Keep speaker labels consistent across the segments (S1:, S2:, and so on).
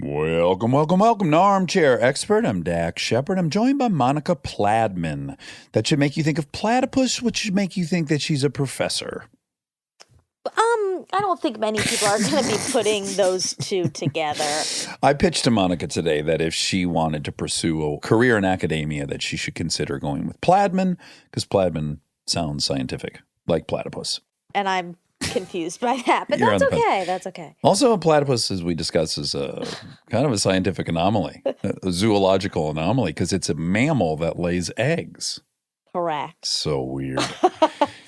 S1: Welcome to Armchair Expert. I'm Dax Shepard. I'm joined by Monica Pladman. That should make you think of platypus, which should make you think that she's a professor.
S2: I don't think many people are going to be putting those two together.
S1: I pitched to Monica today that if she wanted to pursue a career in academia, that she should consider going with Pladman, because Pladman sounds scientific, like platypus.
S2: And I'm confused by that, but that's okay. That's okay.
S1: Also, a platypus, as we discussed, is kind of a scientific anomaly, a zoological anomaly, because it's a mammal that lays eggs.
S2: Correct.
S1: So weird.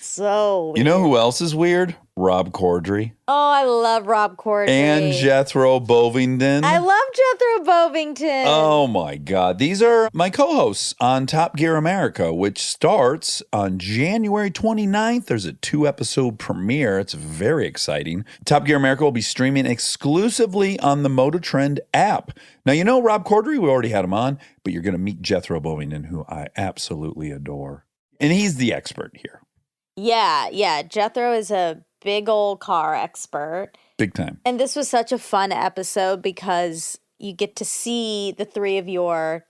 S2: So weird.
S1: You know who else is weird? Rob Corddry.
S2: Oh, I love Rob Corddry.
S1: And Jethro Bovingdon.
S2: I love Jethro Bovingdon.
S1: Oh, my God. These are my co-hosts on Top Gear America, which starts on January 29th. There's a 2-episode premiere. It's very exciting. Top Gear America will be streaming exclusively on the MotorTrend app. Now, you know Rob Corddry. We already had him on, but you're going to meet Jethro Bovingdon, who I absolutely adore. And he's the expert here.
S2: Yeah. Jethro is a big old car expert.
S1: Big time.
S2: And this was such a fun episode because you get to see the three of your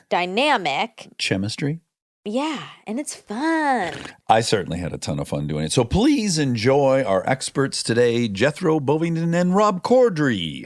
S2: dynamic.
S1: Chemistry.
S2: Yeah, and it's fun.
S1: I certainly had a ton of fun doing it. So please enjoy our experts today, Jethro Bovingdon and Rob Corddry.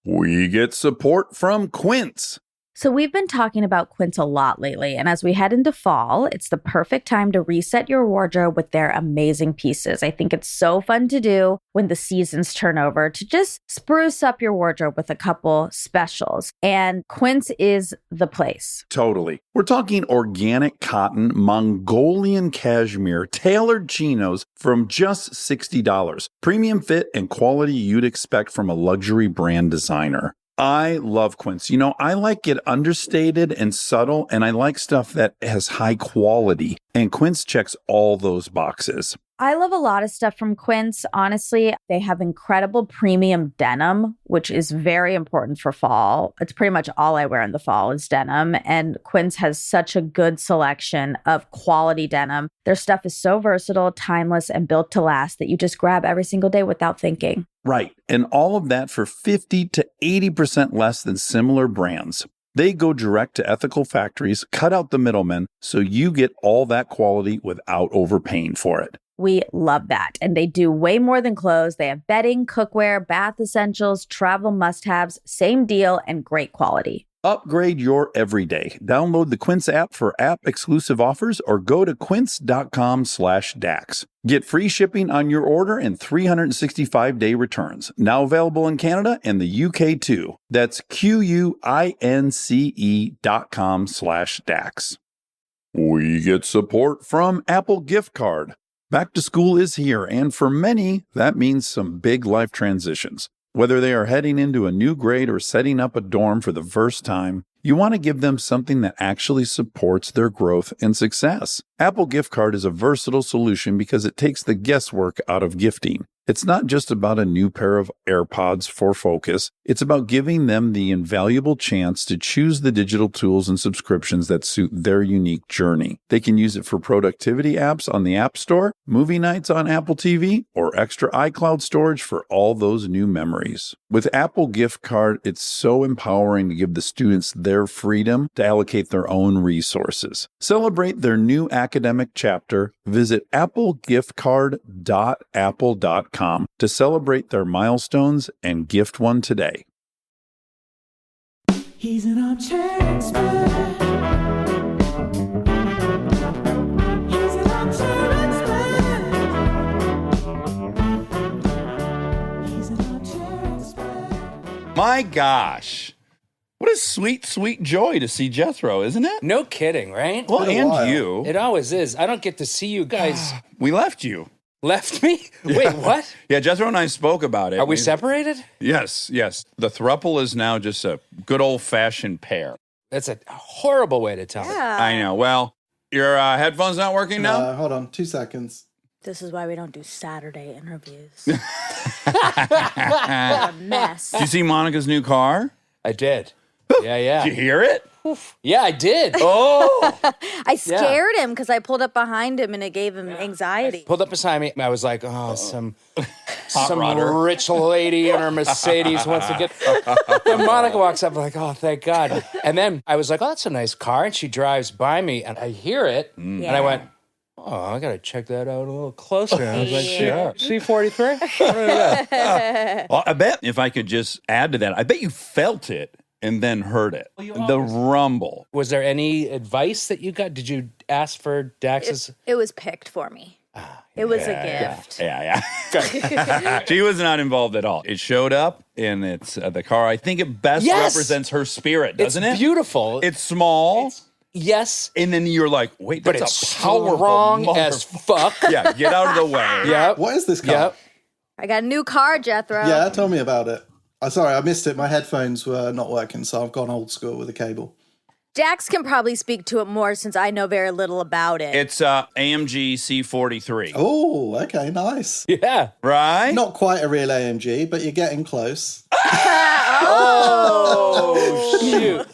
S1: We get support from Quince.
S3: So we've been talking about Quince a lot lately, and as we head into fall, it's the perfect time to reset your wardrobe with their amazing pieces. I think it's so fun to do when the seasons turn over to just spruce up your wardrobe with a couple specials, and Quince is the place.
S1: Totally. We're talking organic cotton, Mongolian cashmere, tailored chinos from just $60. Premium fit and quality you'd expect from a luxury brand designer. I love Quince. You know, I like it understated and subtle, and I like stuff that has high quality. And Quince checks all those boxes.
S3: I love a lot of stuff from Quince. Honestly, they have incredible premium denim, which is very important for fall. It's pretty much all I wear in the fall is denim. And Quince has such a good selection of quality denim. Their stuff is so versatile, timeless, and built to last that you just grab every single day without thinking.
S1: Right. And all of that for 50 to 80% less than similar brands. They go direct to ethical factories, cut out the middlemen, so you get all that quality without overpaying for it.
S3: We love that. And they do way more than clothes. They have bedding, cookware, bath essentials, travel must-haves, same deal, and great quality.
S1: Upgrade your everyday. Download the Quince app for app-exclusive offers or go to quince.com/Dax. Get free shipping on your order and 365-day returns. Now available in Canada and the UK too. That's QUINCE.com/Dax. We get support from Apple Gift Card. Back to school is here, and for many, that means some big life transitions. Whether they are heading into a new grade or setting up a dorm for the first time, you want to give them something that actually supports their growth and success. Apple Gift Card is a versatile solution because it takes the guesswork out of gifting. It's not just about a new pair of AirPods for focus. It's about giving them the invaluable chance to choose the digital tools and subscriptions that suit their unique journey. They can use it for productivity apps on the App Store, movie nights on Apple TV, or extra iCloud storage for all those new memories. With Apple Gift Card, it's so empowering to give the students their freedom to allocate their own resources. Celebrate their new academic chapter. Visit applegiftcard.apple.com to celebrate their milestones and gift one today.
S4: He's an armchair expert. He's an armchair expert. He's an armchair expert.
S1: My gosh. What a sweet, sweet joy to see Jethro, isn't it?
S5: No kidding, right?
S1: Well, and you.
S5: It always is. I don't get to see you guys.
S1: We left you.
S5: Left me? Wait, what?
S1: Yeah, Jethro and I spoke about it.
S5: Are we separated?
S1: Yes. The throuple is now just a good old-fashioned pair.
S5: That's a horrible way to tell it.
S1: I know. Well, your headphones not working now?
S6: Hold on, 2 seconds.
S2: This is why we don't do Saturday interviews. What a mess.
S1: Did you see Monica's new car?
S5: I did. Yeah.
S1: Did you hear it?
S5: Yeah, I did.
S1: Oh,
S2: I scared him because I pulled up behind him and it gave him anxiety.
S5: Pulled up beside me. I was like, oh, some
S1: rodder.
S5: rich lady in her Mercedes wants to get. Then Monica walks up like, oh, thank God. And then I was like, oh, that's a nice car. And she drives by me and I hear it. And I went, oh, I got to check that out a little closer. And I was like, sure. C43?
S1: well, I bet if I could just add to that, I bet you felt it and then heard it. The rumble.
S5: Was there any advice that you got? Did you ask for Dax's?
S2: It was picked for me. It was a gift.
S1: Yeah. She was not involved at all. It showed up, and it's the car. I think it best represents her spirit, doesn't it?
S5: It's beautiful.
S1: It's small.
S5: Yes.
S1: And then you're like, wait,
S5: But
S1: that's
S5: it's
S1: a powerful
S5: strong
S1: mother-
S5: as fuck.
S1: Yeah, get out of the way.
S5: Yep.
S6: What is this car?
S5: Yep.
S2: I got a new car, Jethro.
S6: Yeah, tell me about it. Sorry, I missed it. My headphones were not working, so I've gone old school with a cable.
S2: Dax can probably speak to it more since I know very little about it.
S1: It's AMG C43.
S6: Oh, okay, nice.
S5: Yeah.
S1: Right?
S6: Not quite a real AMG, but you're getting close.
S5: Oh, shoot.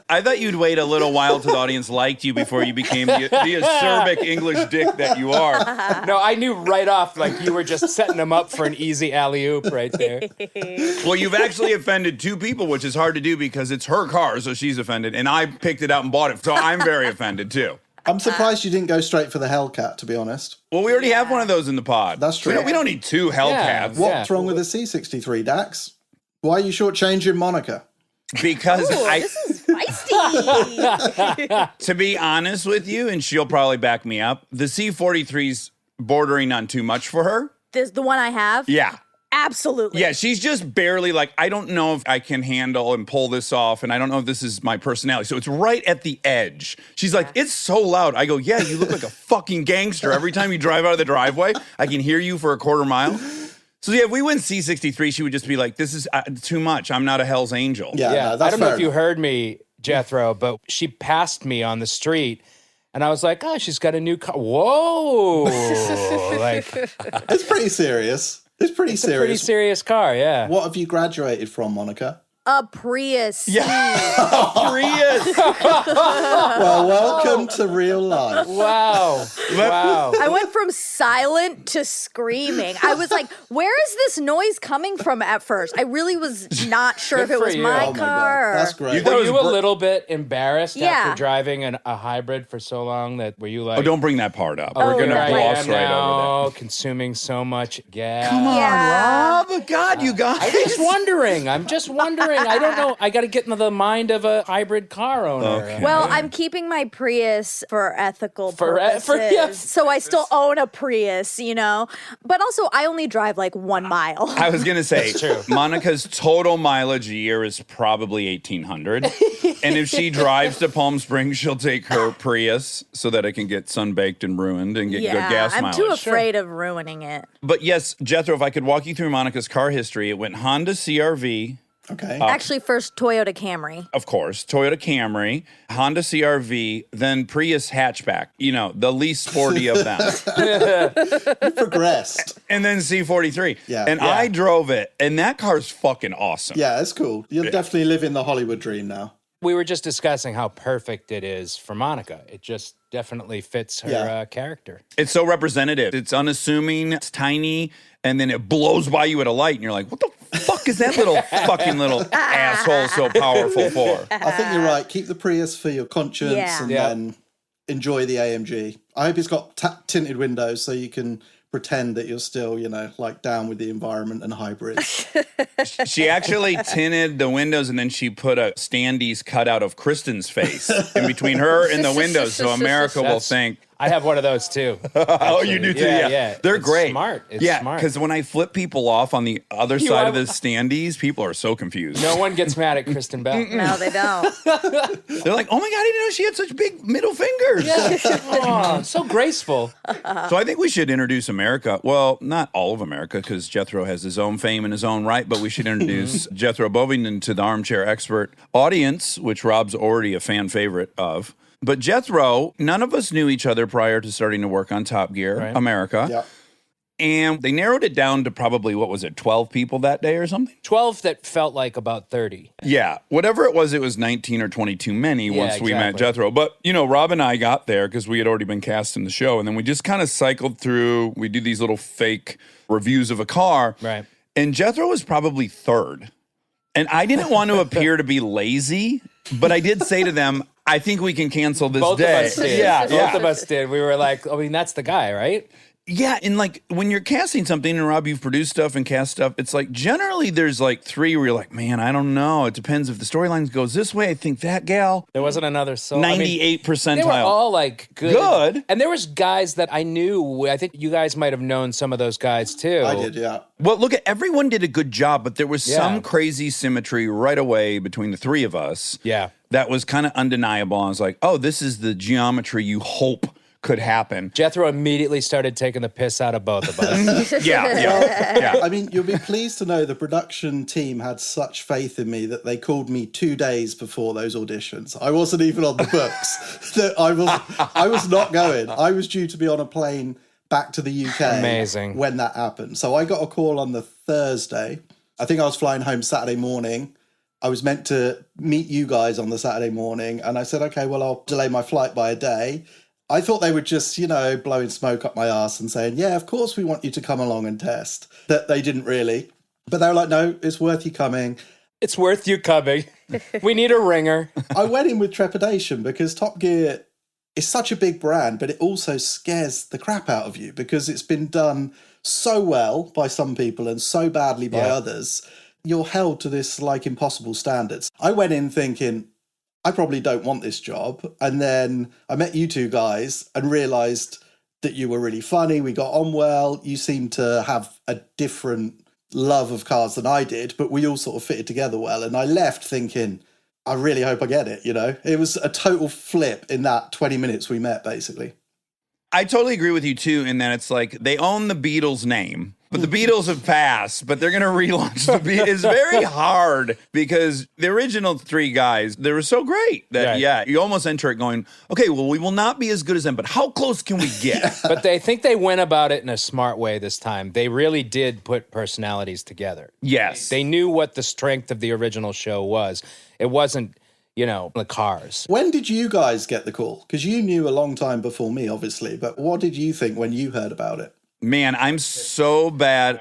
S1: I thought you'd wait a little while till the audience liked you before you became the acerbic English dick that you are.
S5: No, I knew right off, like you were just setting them up for an easy alley-oop right there.
S1: Well, you've actually offended two people, which is hard to do because it's her car, so she's offended, and I picked it out and bought it, so I'm very offended too.
S6: I'm surprised you didn't go straight for the Hellcat, to be honest.
S1: Well, we already have one of those in the pod.
S6: That's true.
S1: We don't need two Hellcats.
S6: What's wrong with the C63, Dax? Why are you shortchanging Monica?
S1: Because
S2: This is feisty.
S1: to be honest with you, and she'll probably back me up, the C43's bordering on too much for her.
S2: This the one I have?
S1: Yeah.
S2: Absolutely.
S1: Yeah, she's just barely like, I don't know if I can handle and pull this off, and I don't know if this is my personality. So it's right at the edge. She's like, it's so loud. I go, yeah, you look like a fucking gangster. Every time you drive out of the driveway, I can hear you for a quarter mile. So yeah, if we went C63, she would just be like, this is too much. I'm not a Hell's Angel.
S6: Yeah,
S5: Yeah,
S6: no, that's
S5: I don't know
S6: fair
S5: if you
S6: enough.
S5: heard me, Jethro, but she passed me on the street, and I was like, "Oh, she's got a new car." Whoa, like
S6: It's pretty serious. It's pretty
S5: it's a pretty
S6: serious.
S5: serious car, yeah.
S6: What have you graduated from, Monica?
S2: A Prius.
S1: Prius.
S6: Well, welcome to real life.
S5: Wow, wow.
S2: I went from silent to screaming. I was like, where is this noise coming from at first? I really was not sure if
S5: Good
S2: it
S5: for
S2: was
S5: you.
S2: my
S6: Oh my
S2: car.
S6: God, that's great.
S1: You thought
S5: Were
S1: it
S5: you
S1: was
S5: a little bit embarrassed
S2: Yeah.
S5: after driving a hybrid for so long that were you like,
S1: Oh, don't bring that part up.
S5: oh,
S1: We're going
S5: here
S1: to
S5: I
S1: gloss
S5: am
S1: right
S5: now,
S1: over that.
S5: consuming so much gas.
S1: Come on,
S2: Yeah.
S1: Rob. God, you guys.
S5: I'm just wondering. I don't know. I got to get into the mind of a hybrid car owner.
S1: Okay.
S2: Well, I'm keeping my Prius for ethical
S5: For-
S2: purposes.
S5: yeah.
S2: So I still own a Prius, you know? But also, I only drive like 1 mile.
S1: I was going to say,
S5: true.
S1: Monica's total mileage a year is probably 1,800. And if she drives to Palm Springs, she'll take her Prius so that it can get sunbaked and ruined and get good gas
S2: I'm
S1: mileage.
S2: too afraid of ruining it.
S1: But yes, Jethro, if I could walk you through Monica's car history, it went Honda CRV,
S6: Okay.
S2: Actually, first Toyota Camry.
S1: of course, Toyota Camry, Honda CRV, then Prius hatchback, you know, the least sporty of them.
S6: You progressed.
S1: And then C43.
S6: Yeah.
S1: And
S5: Yeah.
S1: I drove it, and that car's fucking awesome.
S6: Yeah, it's cool. You're definitely living the Hollywood dream now.
S5: We were just discussing how perfect it is for Monica. It just definitely fits her
S6: Yeah.
S5: character.
S1: It's so representative. It's unassuming, it's tiny, and then it blows by you at a light, and you're like, what the fuck is that little fucking little asshole so powerful for?
S6: I think you're right. Keep the Prius for your conscience
S2: Yeah.
S6: and
S5: Yeah.
S6: then enjoy the AMG. I hope it's got tinted windows so you can pretend that you're still, you know, like down with the environment and hybrids.
S1: She actually tinted the windows, and then she put a standees cutout of Kristen's face in between her and the windows, so America will
S5: That's-
S1: think,
S5: I have one of those too.
S1: oh, you do too?
S5: Yeah.
S1: They're
S5: It's
S1: great.
S5: Smart. It's
S1: yeah,
S5: smart.
S1: because when I flip people off on the other side of
S5: have-
S1: the standees, people are so confused.
S5: No one gets mad at Kristen Bell.
S2: No, they don't.
S1: They're like, oh my God, I didn't know she had such big middle fingers.
S5: Oh, so graceful.
S1: So I think we should introduce America. Well, not all of America, because Jethro has his own fame in his own right, but we should introduce Jethro Bovingdon to the Armchair Expert audience, which Rob's already a fan favorite of. But Jethro, none of us knew each other prior to starting to work on Top Gear
S5: Right.
S1: America.
S6: Yep.
S1: And they narrowed it down to probably, 12 people that day or something?
S5: 12 that felt like about 30.
S1: Yeah. Whatever it was 19 or 20 too many once we met
S5: exactly.
S1: Jethro. But, Rob and I got there because we had already been cast in the show. And then we just kind of cycled through. We do these little fake reviews of a car.
S5: Right.
S1: And Jethro was probably third. And I didn't want to appear to be lazy, but I did say to them, I think we can cancel this
S5: Both
S1: day.
S5: of us did. Both of us did. We were like, that's the guy, right?
S1: Yeah, and like when you're casting something, and Rob, you've produced stuff and cast stuff, it's like generally there's like 3 where you're like, man, I don't know. It depends if the storyline goes this way. I think that gal.
S5: There wasn't another soul.
S1: 98 percentile.
S5: They were all like
S1: Good.
S5: And there was guys that I knew. I think you guys might have known some of those guys too.
S6: I did, yeah.
S1: Well, look, everyone did a good job, but there was
S5: Yeah.
S1: some crazy symmetry right away between the 3 of us.
S5: Yeah.
S1: That was kind of undeniable. I was like, oh, this is the geometry you hope could happen.
S5: Jethro immediately started taking the piss out of both of us.
S1: Yeah.
S6: I mean, you'll be pleased to know the production team had such faith in me that they called me 2 days before those auditions. I wasn't even on the books. That I was not going. I was due to be on a plane back to the UK.
S5: Amazing.
S6: When that happened. So I got a call on the Thursday. I think I was flying home Saturday morning. I was meant to meet you guys on the Saturday morning. And I said, okay, well, I'll delay my flight by a day. I thought they would just, blowing smoke up my ass and saying, yeah, of course we want you to come along and test. That they didn't really. But they were like, no, it's worth you coming.
S5: It's worth you coming. We need a ringer.
S6: I went in with trepidation because Top Gear is such a big brand, but it also scares the crap out of you because it's been done so well by some people and so badly by others. You're held to this like impossible standards. I went in thinking, I probably don't want this job. And then I met you 2 guys and realized that you were really funny. We got on well. You seemed to have a different love of cars than I did, but we all sort of fitted together well. And I left thinking, I really hope I get it, It was a total flip in that 20 minutes we met, basically.
S1: I totally agree with you, too, in that it's like they own the Beatles name, but the Beatles have passed, but they're going to relaunch the Beatles. It's very hard because the original 3 guys, they were so great that, you almost enter it going, okay, well, we will not be as good as them, but how close can we get?
S5: But they think they went about it in a smart way this time. They really did put personalities together.
S1: Yes.
S5: They knew what the strength of the original show was. It wasn't, the cars.
S6: When did you guys get the call? Because you knew a long time before me, obviously, but what did you think when you heard about it?
S1: Man, I'm so bad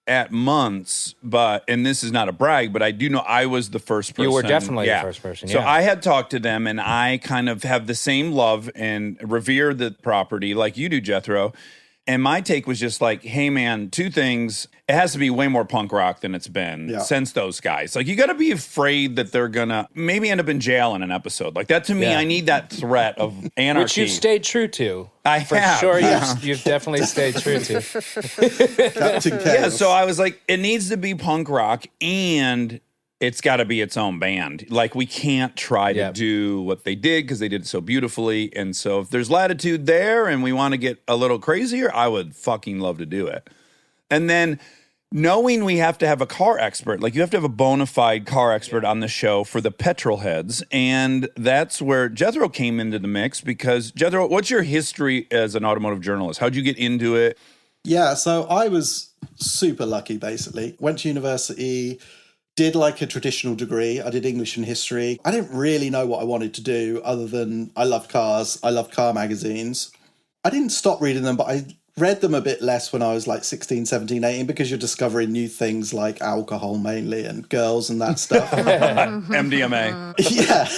S1: at months, and this is not a brag, but I do know I was the first person.
S5: You were definitely the first person,
S1: So I had talked to them, and I kind of have the same love and revere the property like you do, Jethro. And my take was just like, hey, man, 2 things. It has to be way more punk rock than it's been since those guys. Like, you got to be afraid that they're going to maybe end up in jail in an episode. Like, that to me, I need that threat of anarchy.
S5: Which you've stayed true to.
S1: I
S5: For
S1: have.
S5: sure,
S1: Yeah.
S5: you've definitely stayed true to.
S6: Captain Chaos.
S1: Yeah, so I was like, it needs to be punk rock and it's got to be its own band. Like, we can't try to do what they did because they did it so beautifully. And so if there's latitude there and we want to get a little crazier, I would fucking love to do it. And then knowing we have to have a car expert, like you have to have a bona fide car expert on the show for the petrol heads. And that's where Jethro came into the mix because, Jethro, what's your history as an automotive journalist? How'd you get into it?
S6: Yeah, so I was super lucky, basically. Went to university, did like a traditional degree. I did English and history. I didn't really know what I wanted to do other than I loved cars. I loved car magazines. I didn't stop reading them, but I read them a bit less when I was like 16, 17, 18 because you're discovering new things like alcohol mainly and girls and that stuff.
S1: MDMA.
S6: Yeah.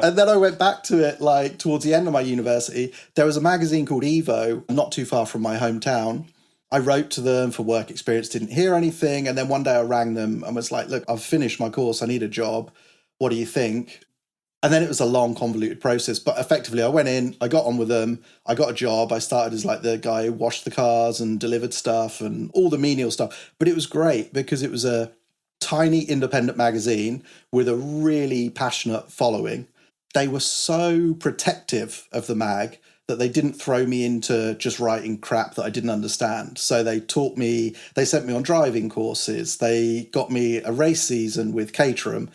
S6: And then I went back to it like towards the end of my university. There was a magazine called Evo, not too far from my hometown. I wrote to them for work experience, didn't hear anything. And then one day I rang them and was like, look, I've finished my course. I need a job. What do you think? And then it was a long, convoluted process. But effectively, I went in, I got on with them. I got a job. I started as like the guy who washed the cars and delivered stuff and all the menial stuff. But it was great because it was a tiny independent magazine with a really passionate following. They were so protective of the mag that they didn't throw me into just writing crap that I didn't understand. So they taught me, they sent me on driving courses. They got me a race season with Caterham.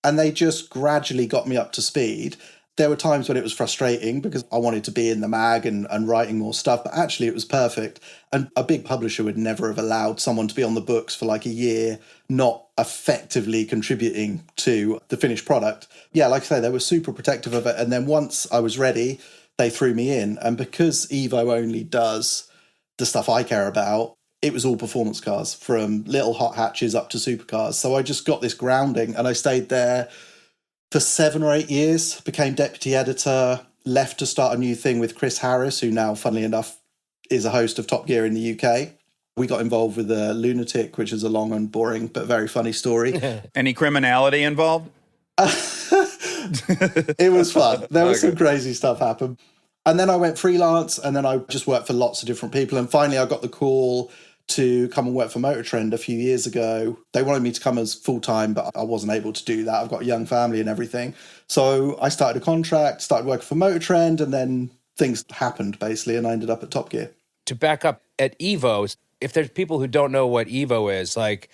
S6: And they just gradually got me up to speed. There were times when it was frustrating because I wanted to be in the mag and writing more stuff, but actually it was perfect. And a big publisher would never have allowed someone to be on the books for like a year, not effectively contributing to the finished product. Yeah, like I say, they were super protective of it. And then once I was ready, they threw me in. And because Evo only does the stuff I care about, it was all performance cars, from little hot hatches up to supercars. So I just got this grounding, and I stayed there for 7 or 8 years, became deputy editor, left to start a new thing with Chris Harris, who now, funnily enough, is a host of Top Gear in the UK. We got involved with the Lunatic, which is a long and boring but very funny story.
S1: Any criminality involved?
S6: It was fun. There was some crazy stuff happen. And then I went freelance, and then I just worked for lots of different people. And finally, I got the call to come and work for Motor Trend a few years ago. They wanted me to come as full-time, but I wasn't able to do that. I've got a young family and everything. So I started a contract, started working for Motor Trend, and then things happened, basically, and I ended up at Top Gear.
S5: To back up at Evo, if there's people who don't know what Evo is, like,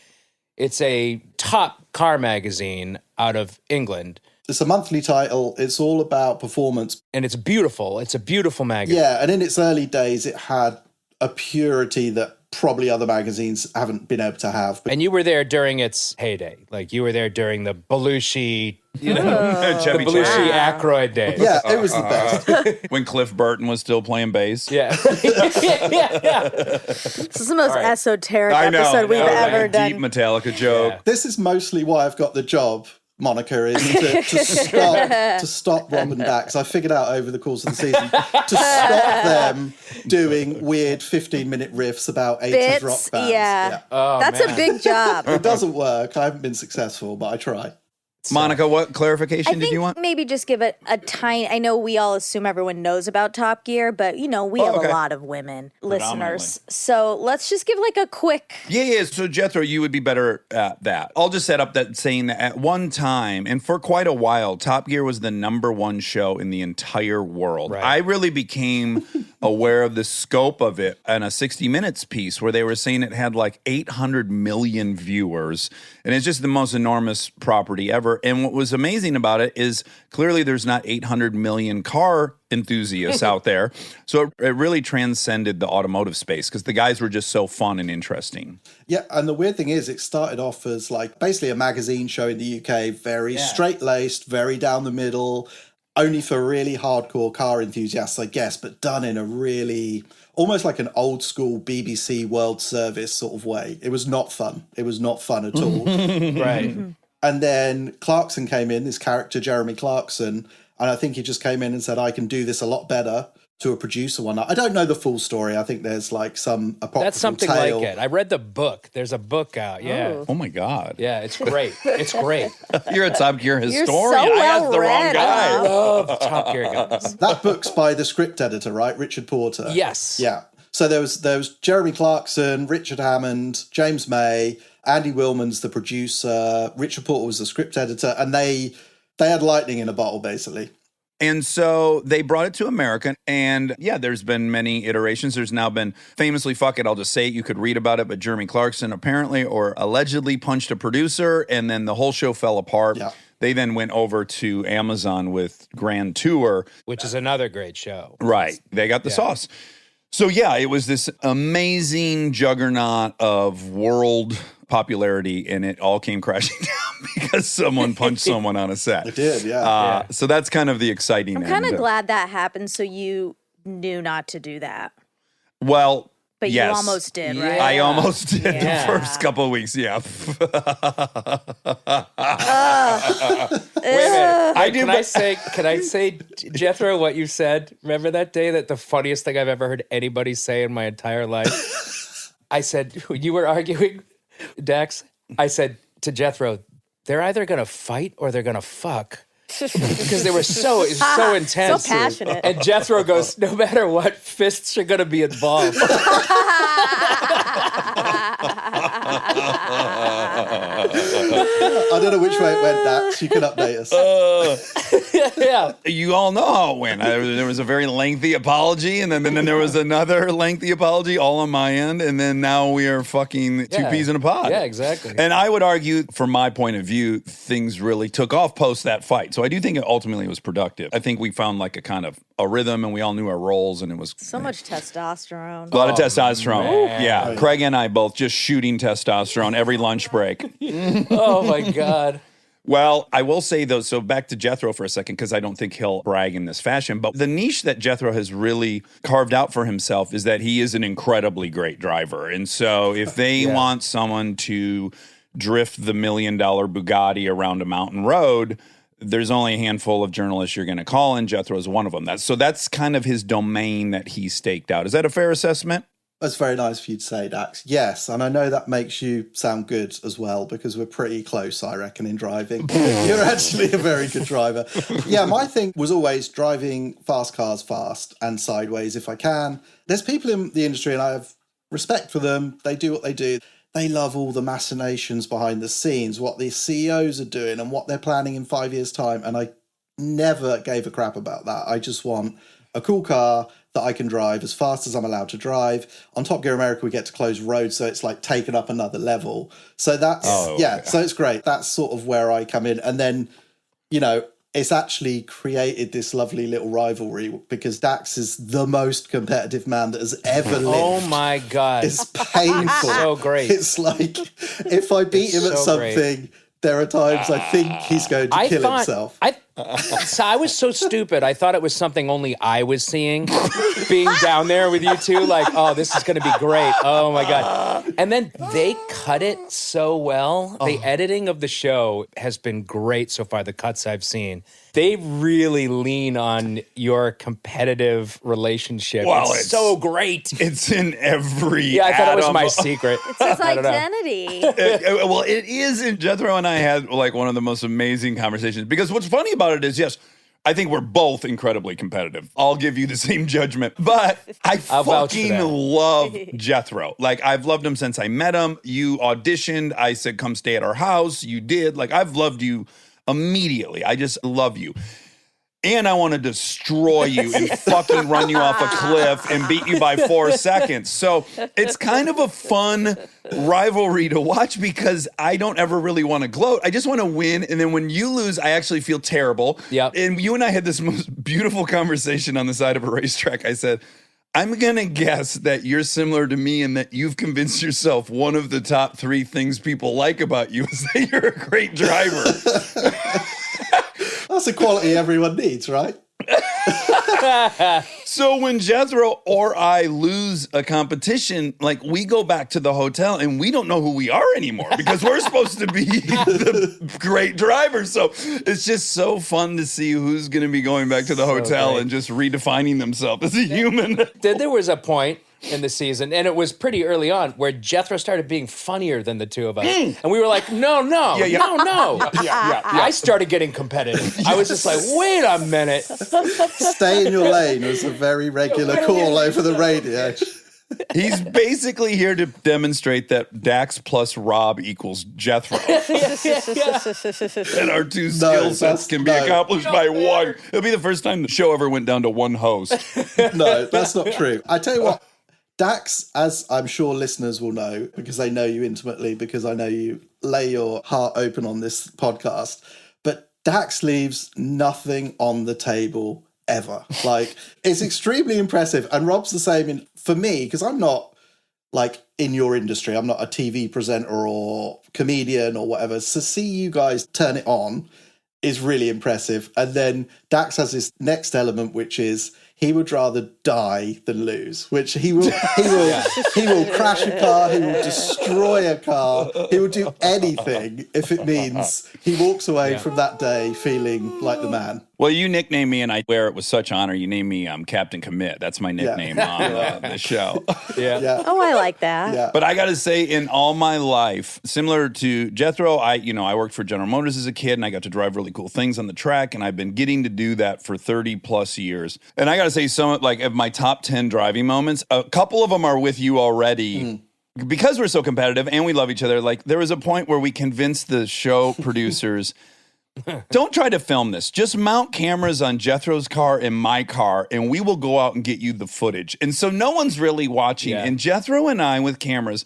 S5: it's a top car magazine out of England.
S6: It's a monthly title. It's all about performance.
S5: And it's beautiful. It's a beautiful magazine.
S6: Yeah, and in its early days, it had a purity that probably other magazines haven't been able to have.
S5: And you were there during its heyday. Like, you were there during the Belushi, the Belushi Aykroyd days.
S6: Yeah, it was the best.
S1: When Cliff Burton was still playing bass.
S5: Yeah.
S2: This is the most esoteric episode we've ever done.
S1: Deep Metallica joke.
S5: Yeah.
S6: This is mostly why I've got the job moniker, is to stop Rob and Dax. I figured out over the course of the season to stop them doing weird 15-minute riffs about 80s rock bands.
S2: Yeah.
S5: Oh,
S2: That's
S5: man.
S2: a big job.
S6: It doesn't work. I haven't been successful, but I try.
S1: Monica, what clarification
S2: I
S1: did you want?
S2: maybe just give it a tiny. I know we all assume everyone knows about Top Gear, but we have
S1: okay.
S2: a lot of women listeners. So let's just give like a quick.
S1: Yeah. So Jethro, you would be better at that. I'll just set up that saying that at one time, and for quite a while, Top Gear was the #1 show in the entire world.
S5: Right.
S1: I really became aware of the scope of it in a 60 Minutes piece where they were saying it had like 800 million viewers, and it's just the most enormous property ever. And what was amazing about it is clearly there's not 800 million car enthusiasts out there. So it really transcended the automotive space because the guys were just so fun and interesting.
S6: Yeah, and the weird thing is it started off as like basically a magazine show in the UK, very straight-laced, very down the middle, only for really hardcore car enthusiasts, I guess, but done in a really, almost like an old school BBC World Service sort of way. It was not fun. It was not fun at all.
S5: Right.
S6: And then Clarkson came in, this character, Jeremy Clarkson, and I think he just came in and said, I can do this a lot better, to a producer one night. I don't know the full story. I think there's like some apocryphal
S5: That's something
S6: tale.
S5: like it. I read the book. There's a book out. Yeah.
S1: Oh my God.
S5: Yeah, it's great. It's great.
S1: You're a Top Gear historian.
S2: so
S1: I asked the wrong
S2: well-read.
S1: guy.
S5: I love Top Gear guys.
S6: That book's by the script editor, right? Richard Porter.
S5: Yes.
S6: Yeah. So there was Jeremy Clarkson, Richard Hammond, James May, Andy Willman's the producer, Richard Porter was the script editor, and they had lightning in a bottle, basically.
S1: And so they brought it to America. And yeah, there's been many iterations. There's now been famously, fuck it, I'll just say it. You could read about it. But Jeremy Clarkson apparently or allegedly punched a producer. And then the whole show fell apart.
S6: Yeah.
S1: They then went over to Amazon with Grand Tour.
S5: Which is another great show.
S1: Right. They got the sauce. So yeah, it was this amazing juggernaut of world popularity, and it all came crashing down because someone punched someone on a set.
S6: It did, yeah.
S1: So that's kind of the exciting
S2: I'm
S1: end.
S2: kind of glad that happened, so you knew not to do that.
S1: Well,
S2: But
S1: yes.
S2: you almost did, right?
S1: I almost did
S5: Yeah.
S1: the first couple of weeks, yeah.
S5: Wait a minute. Can I say, Jethro, what you said? Remember that day that the funniest thing I've ever heard anybody say in my entire life? I said, when you were arguing, Dax, I said to Jethro, they're either going to fight or they're going to fuck. Because they were so intense.
S2: So passionate.
S5: And Jethro goes, no matter what, fists are going to be involved.
S6: I don't know which way it went, Dax. You can update us.
S5: Yeah.
S1: You all know how it went. There was a very lengthy apology, and then there was another lengthy apology, all on my end, and then now we are fucking two peas in a pod.
S5: Yeah, exactly.
S1: And I would argue, from my point of view, things really took off post that fight. So I do think it ultimately was productive. I think we found like a kind of a rhythm, and we all knew our roles, and it was
S2: So much testosterone.
S1: a lot of testosterone.
S5: man.
S1: Yeah, Craig and I both just shooting testosterone every lunch break.
S5: Oh my God.
S1: Well, I will say, though, so back to Jethro for a second, because I don't think he'll brag in this fashion, but the niche that Jethro has really carved out for himself is that he is an incredibly great driver. And so if they want someone to drift the $1 million Bugatti around a mountain road, there's only a handful of journalists you're going to call, and Jethro is one of them. So that's kind of his domain that he staked out. Is that a fair assessment?
S6: That's very nice for you to say, Dax. Yes, and I know that makes you sound good as well, because we're pretty close, I reckon, in driving. You're actually a very good driver. Yeah, my thing was always driving fast cars fast and sideways if I can. There's people in the industry, and I have respect for them. They do what they do. They love all the machinations behind the scenes, what the CEOs are doing and what they're planning in 5 years' time. And I never gave a crap about that. I just want a cool car that I can drive as fast as I'm allowed to drive. On Top Gear America, we get to close roads, so it's like taken up another level. So that's, so it's great. That's sort of where I come in. And then, you know, it's actually created this lovely little rivalry because Dax is the most competitive man that has ever lived.
S5: Oh my God.
S6: It's painful.
S5: So great.
S6: It's like, if I beat him at something, there are times I think he's going to kill himself.
S5: So I was so stupid. I thought it was something only I was seeing, being down there with you two. Like, oh, this is going to be great. Oh my God. And then they cut it so well. The editing of the show has been great so far, the cuts I've seen. They really lean on your competitive relationship.
S1: Well,
S5: it's so great.
S1: It's in every
S5: I thought it was
S1: atom.
S5: my secret.
S2: It's his identity.
S1: Well, it is. And Jethro and I had like one of the most amazing conversations, because what's funny about it is, yes, I think we're both incredibly competitive. I'll give you the same judgment, but I fucking love Jethro. Like, I've loved him since I met him. You auditioned. I said, come stay at our house. You did. Like, I've loved you immediately. I just love you. And I want to destroy you and fucking run you off a cliff and beat you by 4 seconds. So it's kind of a fun rivalry to watch, because I don't ever really want to gloat. I just want to win. And then when you lose, I actually feel terrible.
S5: Yep.
S1: And you and I had this most beautiful conversation on the side of a racetrack. I said, I'm going to guess that you're similar to me in that you've convinced yourself one of the top 3 things people like about you is that you're a great driver.
S6: That's the quality everyone needs, right?
S1: So when Jethro or I lose a competition, like, we go back to the hotel and we don't know who we are anymore, because we're supposed to be the great drivers. So it's just so fun to see who's going to be going back to the hotel and just redefining themselves as a human.
S5: There was a point in the season, and it was pretty early on, where Jethro started being funnier than the two of us. And we were like, no. I started getting competitive. I was just like, wait a minute.
S6: Stay in your lane was a very regular call over the radio.
S1: He's basically here to demonstrate that Dax plus Rob equals Jethro. And our two skill sets can be accomplished by one. It'll be the first time the show ever went down to one host.
S6: No, that's not true. I tell you what, Dax, as I'm sure listeners will know, because they know you intimately, because I know you lay your heart open on this podcast, but Dax leaves nothing on the table ever. Like, it's extremely impressive. And Rob's the same for me, because I'm not like in your industry. I'm not a TV presenter or comedian or whatever. So see you guys turn it on is really impressive. And then Dax has this next element, which is he would rather die than lose, which he will crash a car, he will destroy a car, he will do anything if it means he walks away from that day feeling like the man.
S1: Well, you nicknamed me, and I wear it with such honor. You named me Captain Commit. That's my nickname on the show.
S2: Oh, I like that.
S6: Yeah.
S1: But I got to say, in all my life, similar to Jethro, I worked for General Motors as a kid, and I got to drive really cool things on the track, and I've been getting to do that for 30 plus years. And I got to say, some of my top 10 driving moments, a couple of them are with you already. because we're so competitive and we love each other, like there was a point where we convinced the show producers, don't try to film this. Just mount cameras on Jethro's car and my car, and we will go out and get you the footage. And so no one's really watching.
S5: Yeah.
S1: And Jethro and I with cameras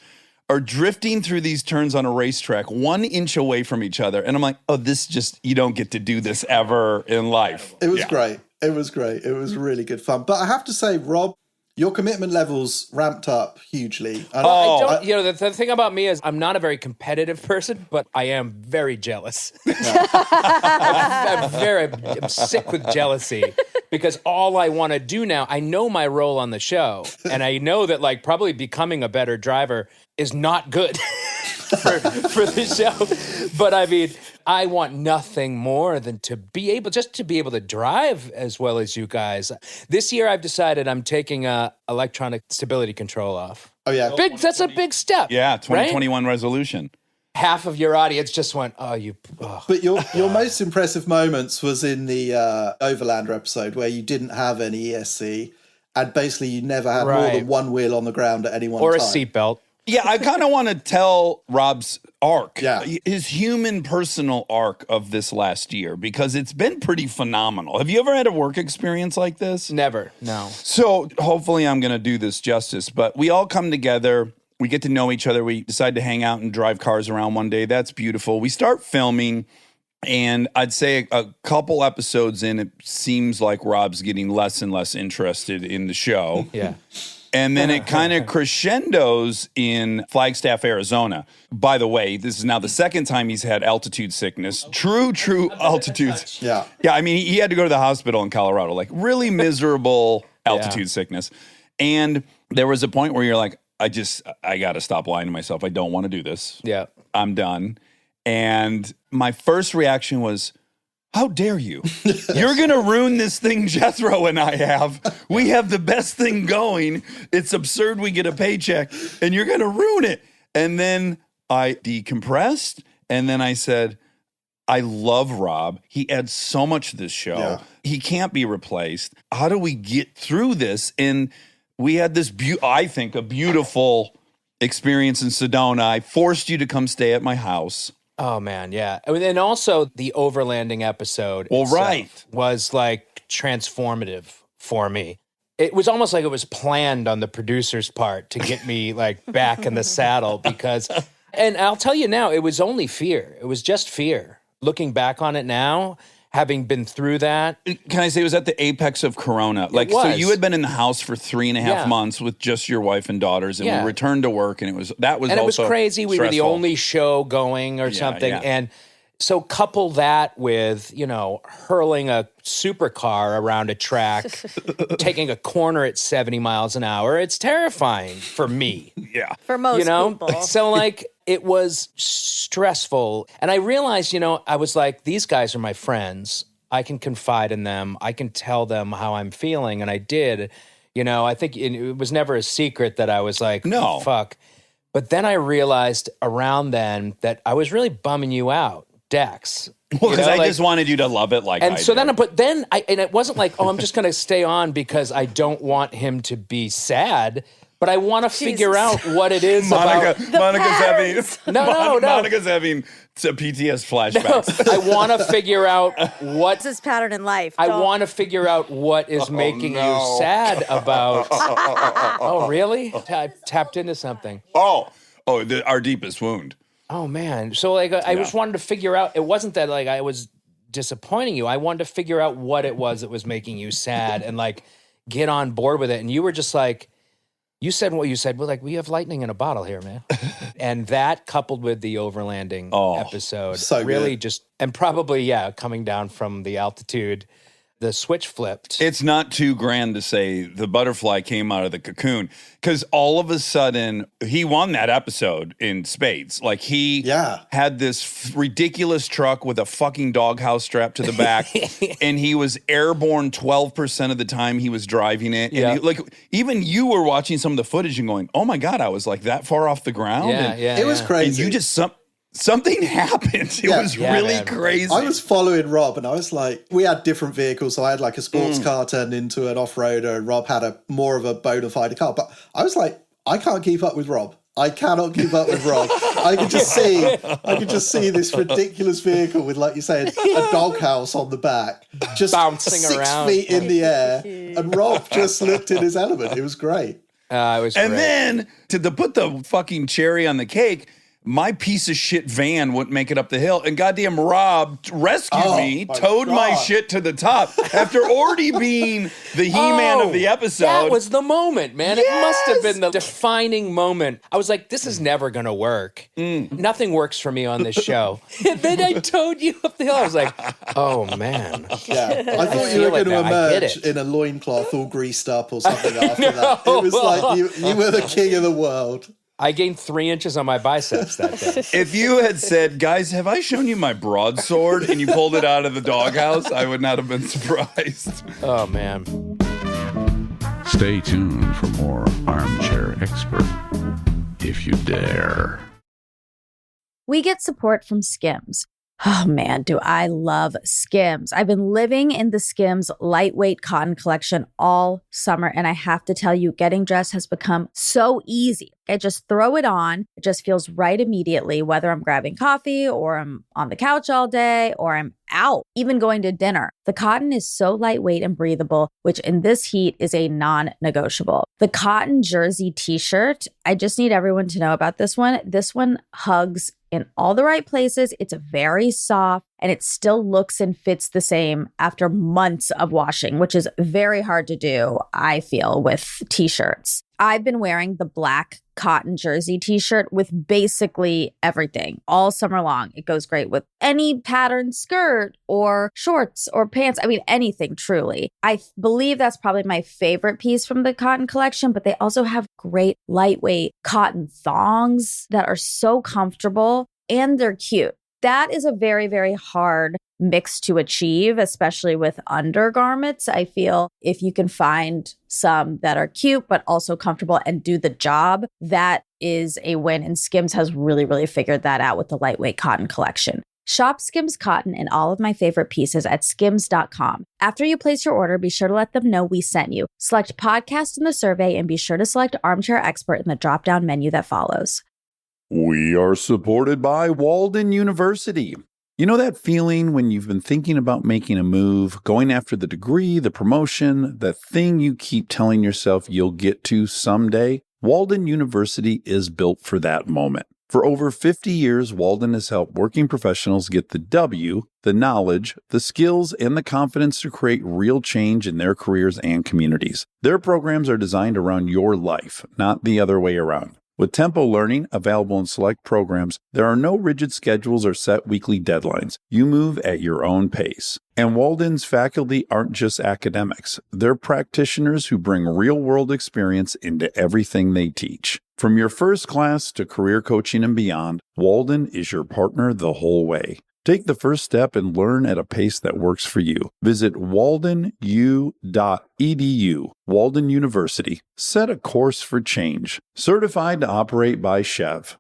S1: are drifting through these turns on a racetrack 1 inch away from each other. And I'm like, oh, you don't get to do this ever in life.
S6: It was great. It was great. It was really good fun. But I have to say, Rob, your commitment levels ramped up hugely. And
S5: The thing about me is I'm not a very competitive person, but I am very jealous. I'm sick with jealousy because all I want to do now, I know my role on the show, and I know that like probably becoming a better driver is not good for the show. But I mean, I want nothing more than to be able to drive as well as you guys. This year I've decided I'm taking electronic stability control off.
S6: Oh, yeah.
S5: That's a big step.
S1: Yeah, 2021
S5: right?
S1: resolution.
S5: Half of your audience just went, oh.
S6: But your most impressive moments was in the Overlander episode where you didn't have any ESC and basically you never had more than one wheel on the ground at any one time.
S5: Or a seatbelt.
S1: Yeah, I kind of want to tell Rob's arc,
S6: Yeah.
S1: his human personal arc of this last year, because it's been pretty phenomenal. Have you ever had a work experience like this?
S5: Never, no.
S1: So hopefully I'm going to do this justice, but we all come together. We get to know each other. We decide to hang out and drive cars around one day. That's beautiful. We start filming, and I'd say a couple episodes in, it seems like Rob's getting less and less interested in the show.
S5: Yeah.
S1: And then it kind of crescendos in Flagstaff, Arizona. By the way, this is now the second time he's had altitude sickness. True altitude.
S6: Yeah.
S1: Yeah, I mean, he had to go to the hospital in Colorado, like really miserable altitude sickness. And there was a point where you're like, I got to stop lying to myself. I don't want to do this.
S5: Yeah.
S1: I'm done. And my first reaction was, how dare you? You're going to ruin this thing Jethro and I have. We have the best thing going. It's absurd we get a paycheck, and you're going to ruin it. And then I decompressed, and then I said, I love Rob. He adds so much to this show.
S6: Yeah.
S1: He can't be replaced. How do we get through this? And we had this, I think, a beautiful experience in Sedona. I forced you to come stay at my house.
S5: Oh, man, yeah. I mean, and also the overlanding episode was like transformative for me. It was almost like it was planned on the producer's part to get me like back in the saddle because, and I'll tell you now, it was only fear. It was just fear. Looking back on it now, having been through that.
S1: Can I say it was at the apex of Corona? Like, so you had been in the house for 3.5 months with just your wife and daughters, and we returned to work, and it was
S5: crazy. We were the only show going or something, and so couple that with hurling a supercar around a track, taking a corner at 70 miles an hour. It's terrifying for me.
S1: Yeah,
S2: for most people.
S5: So like. It was stressful. And I realized, I was like, these guys are my friends. I can confide in them. I can tell them how I'm feeling. And I did. I think it was never a secret that I was like, no, fuck. But then I realized around then that I was really bumming you out, Dax.
S1: Well, because I just wanted you to love it like I
S5: and so
S1: did.
S5: And it wasn't like, oh, I'm just going to stay on because I don't want him to be sad. But I want to figure out what it is
S1: Monica's having
S5: Monica's
S1: having PTS flashbacks.
S5: No, I want to figure out
S2: what's his pattern in life.
S5: I want to figure out what is making you sad about. Oh, really? I tapped into something.
S1: Our deepest wound.
S5: Oh man! So like, I just wanted to figure out. It wasn't that like I was disappointing you. I wanted to figure out what it was that was making you sad and like get on board with it. And you were just like. You said what you said. Well, like, we have lightning in a bottle here, man. And that coupled with the overlanding episode
S6: so
S5: really
S6: good.
S5: just, and probably, coming down from the altitude, the switch flipped.
S1: It's not too grand to say the butterfly came out of the cocoon because all of a sudden he won that episode in spades. Like he had this ridiculous truck with a fucking doghouse strapped to the back and he was airborne 12% of the time he was driving it. And even you were watching some of the footage and going, oh my God, I was like that far off the ground.
S6: It was crazy.
S1: And you just, something happened. It was really crazy.
S6: I was following Rob and I was like, we had different vehicles. So I had like a sports car turned into an off-roader and Rob had more of a bona fide car. But I was like, I can't keep up with Rob. I cannot keep up with Rob. I could just see this ridiculous vehicle with, like you said, a doghouse on the back, just
S5: Bouncing
S6: 6
S5: around.
S6: feet in the air, and Rob just looked in his element. It was great.
S5: It was
S1: And
S5: great.
S1: then to put the fucking cherry on the cake, my piece of shit van wouldn't make it up the hill, and goddamn Rob rescued me,
S6: my
S1: towed my
S6: God.
S1: shit to the top after already being the He-Man of the episode.
S5: That was the moment, man. It must have been the defining moment. I was like, this is never going to work. Nothing works for me on this show. And then I towed you up the hill. I was like, oh, man.
S6: Yeah, I thought you
S5: feel
S6: were
S5: it
S6: going to
S5: now. I get
S6: emerge
S5: it.
S6: in a loincloth all greased up or something after that. It was like you were the king of the world.
S5: I gained 3 inches on my biceps that day.
S1: If you had said, guys, have I shown you my broadsword, and you pulled it out of the doghouse, I would not have been surprised.
S5: Oh, man.
S7: Stay tuned for more Armchair Expert, if you dare.
S3: We get support from Skims. Oh man, do I love Skims. I've been living in the Skims lightweight cotton collection all summer, and I have to tell you, getting dressed has become so easy. I just throw it on. It just feels right immediately, whether I'm grabbing coffee or I'm on the couch all day or I'm out, even going to dinner. The cotton is so lightweight and breathable, which in this heat is a non-negotiable. The cotton jersey t-shirt, I just need everyone to know about this one. This one hugs in all the right places. It's very soft and it still looks and fits the same after months of washing, which is very hard to do, I feel, with t-shirts. I've been wearing the black cotton jersey t-shirt with basically everything all summer long. It goes great with any pattern skirt or shorts or pants. I mean, anything truly. I believe that's probably my favorite piece from the cotton collection, but they also have great lightweight cotton thongs that are so comfortable and they're cute. That is a very, very hard mix to achieve, especially with undergarments. I feel if you can find some that are cute, but also comfortable and do the job, that is a win. And Skims has really, really figured that out with the lightweight cotton collection. Shop Skims Cotton and all of my favorite pieces at skims.com. After you place your order, be sure to let them know we sent you. Select podcast in the survey and be sure to select Armchair Expert in the drop-down menu that follows.
S1: We are supported by Walden University. You know that feeling when you've been thinking about making a move, going after the degree, the promotion, the thing you keep telling yourself you'll get to someday? Walden University is built for that moment. For over 50 years, Walden has helped working professionals get the W, the knowledge, the skills, and the confidence to create real change in their careers and communities. Their programs are designed around your life, not the other way around. With Tempo Learning available in select programs, there are no rigid schedules or set weekly deadlines. You move at your own pace. And Walden's faculty aren't just academics. They're practitioners who bring real-world experience into everything they teach. From your first class to career coaching and beyond, Walden is your partner the whole way. Take the first step and learn at a pace that works for you. Visit waldenu.edu. Walden University. Set a course for change. Certified to operate by Chev.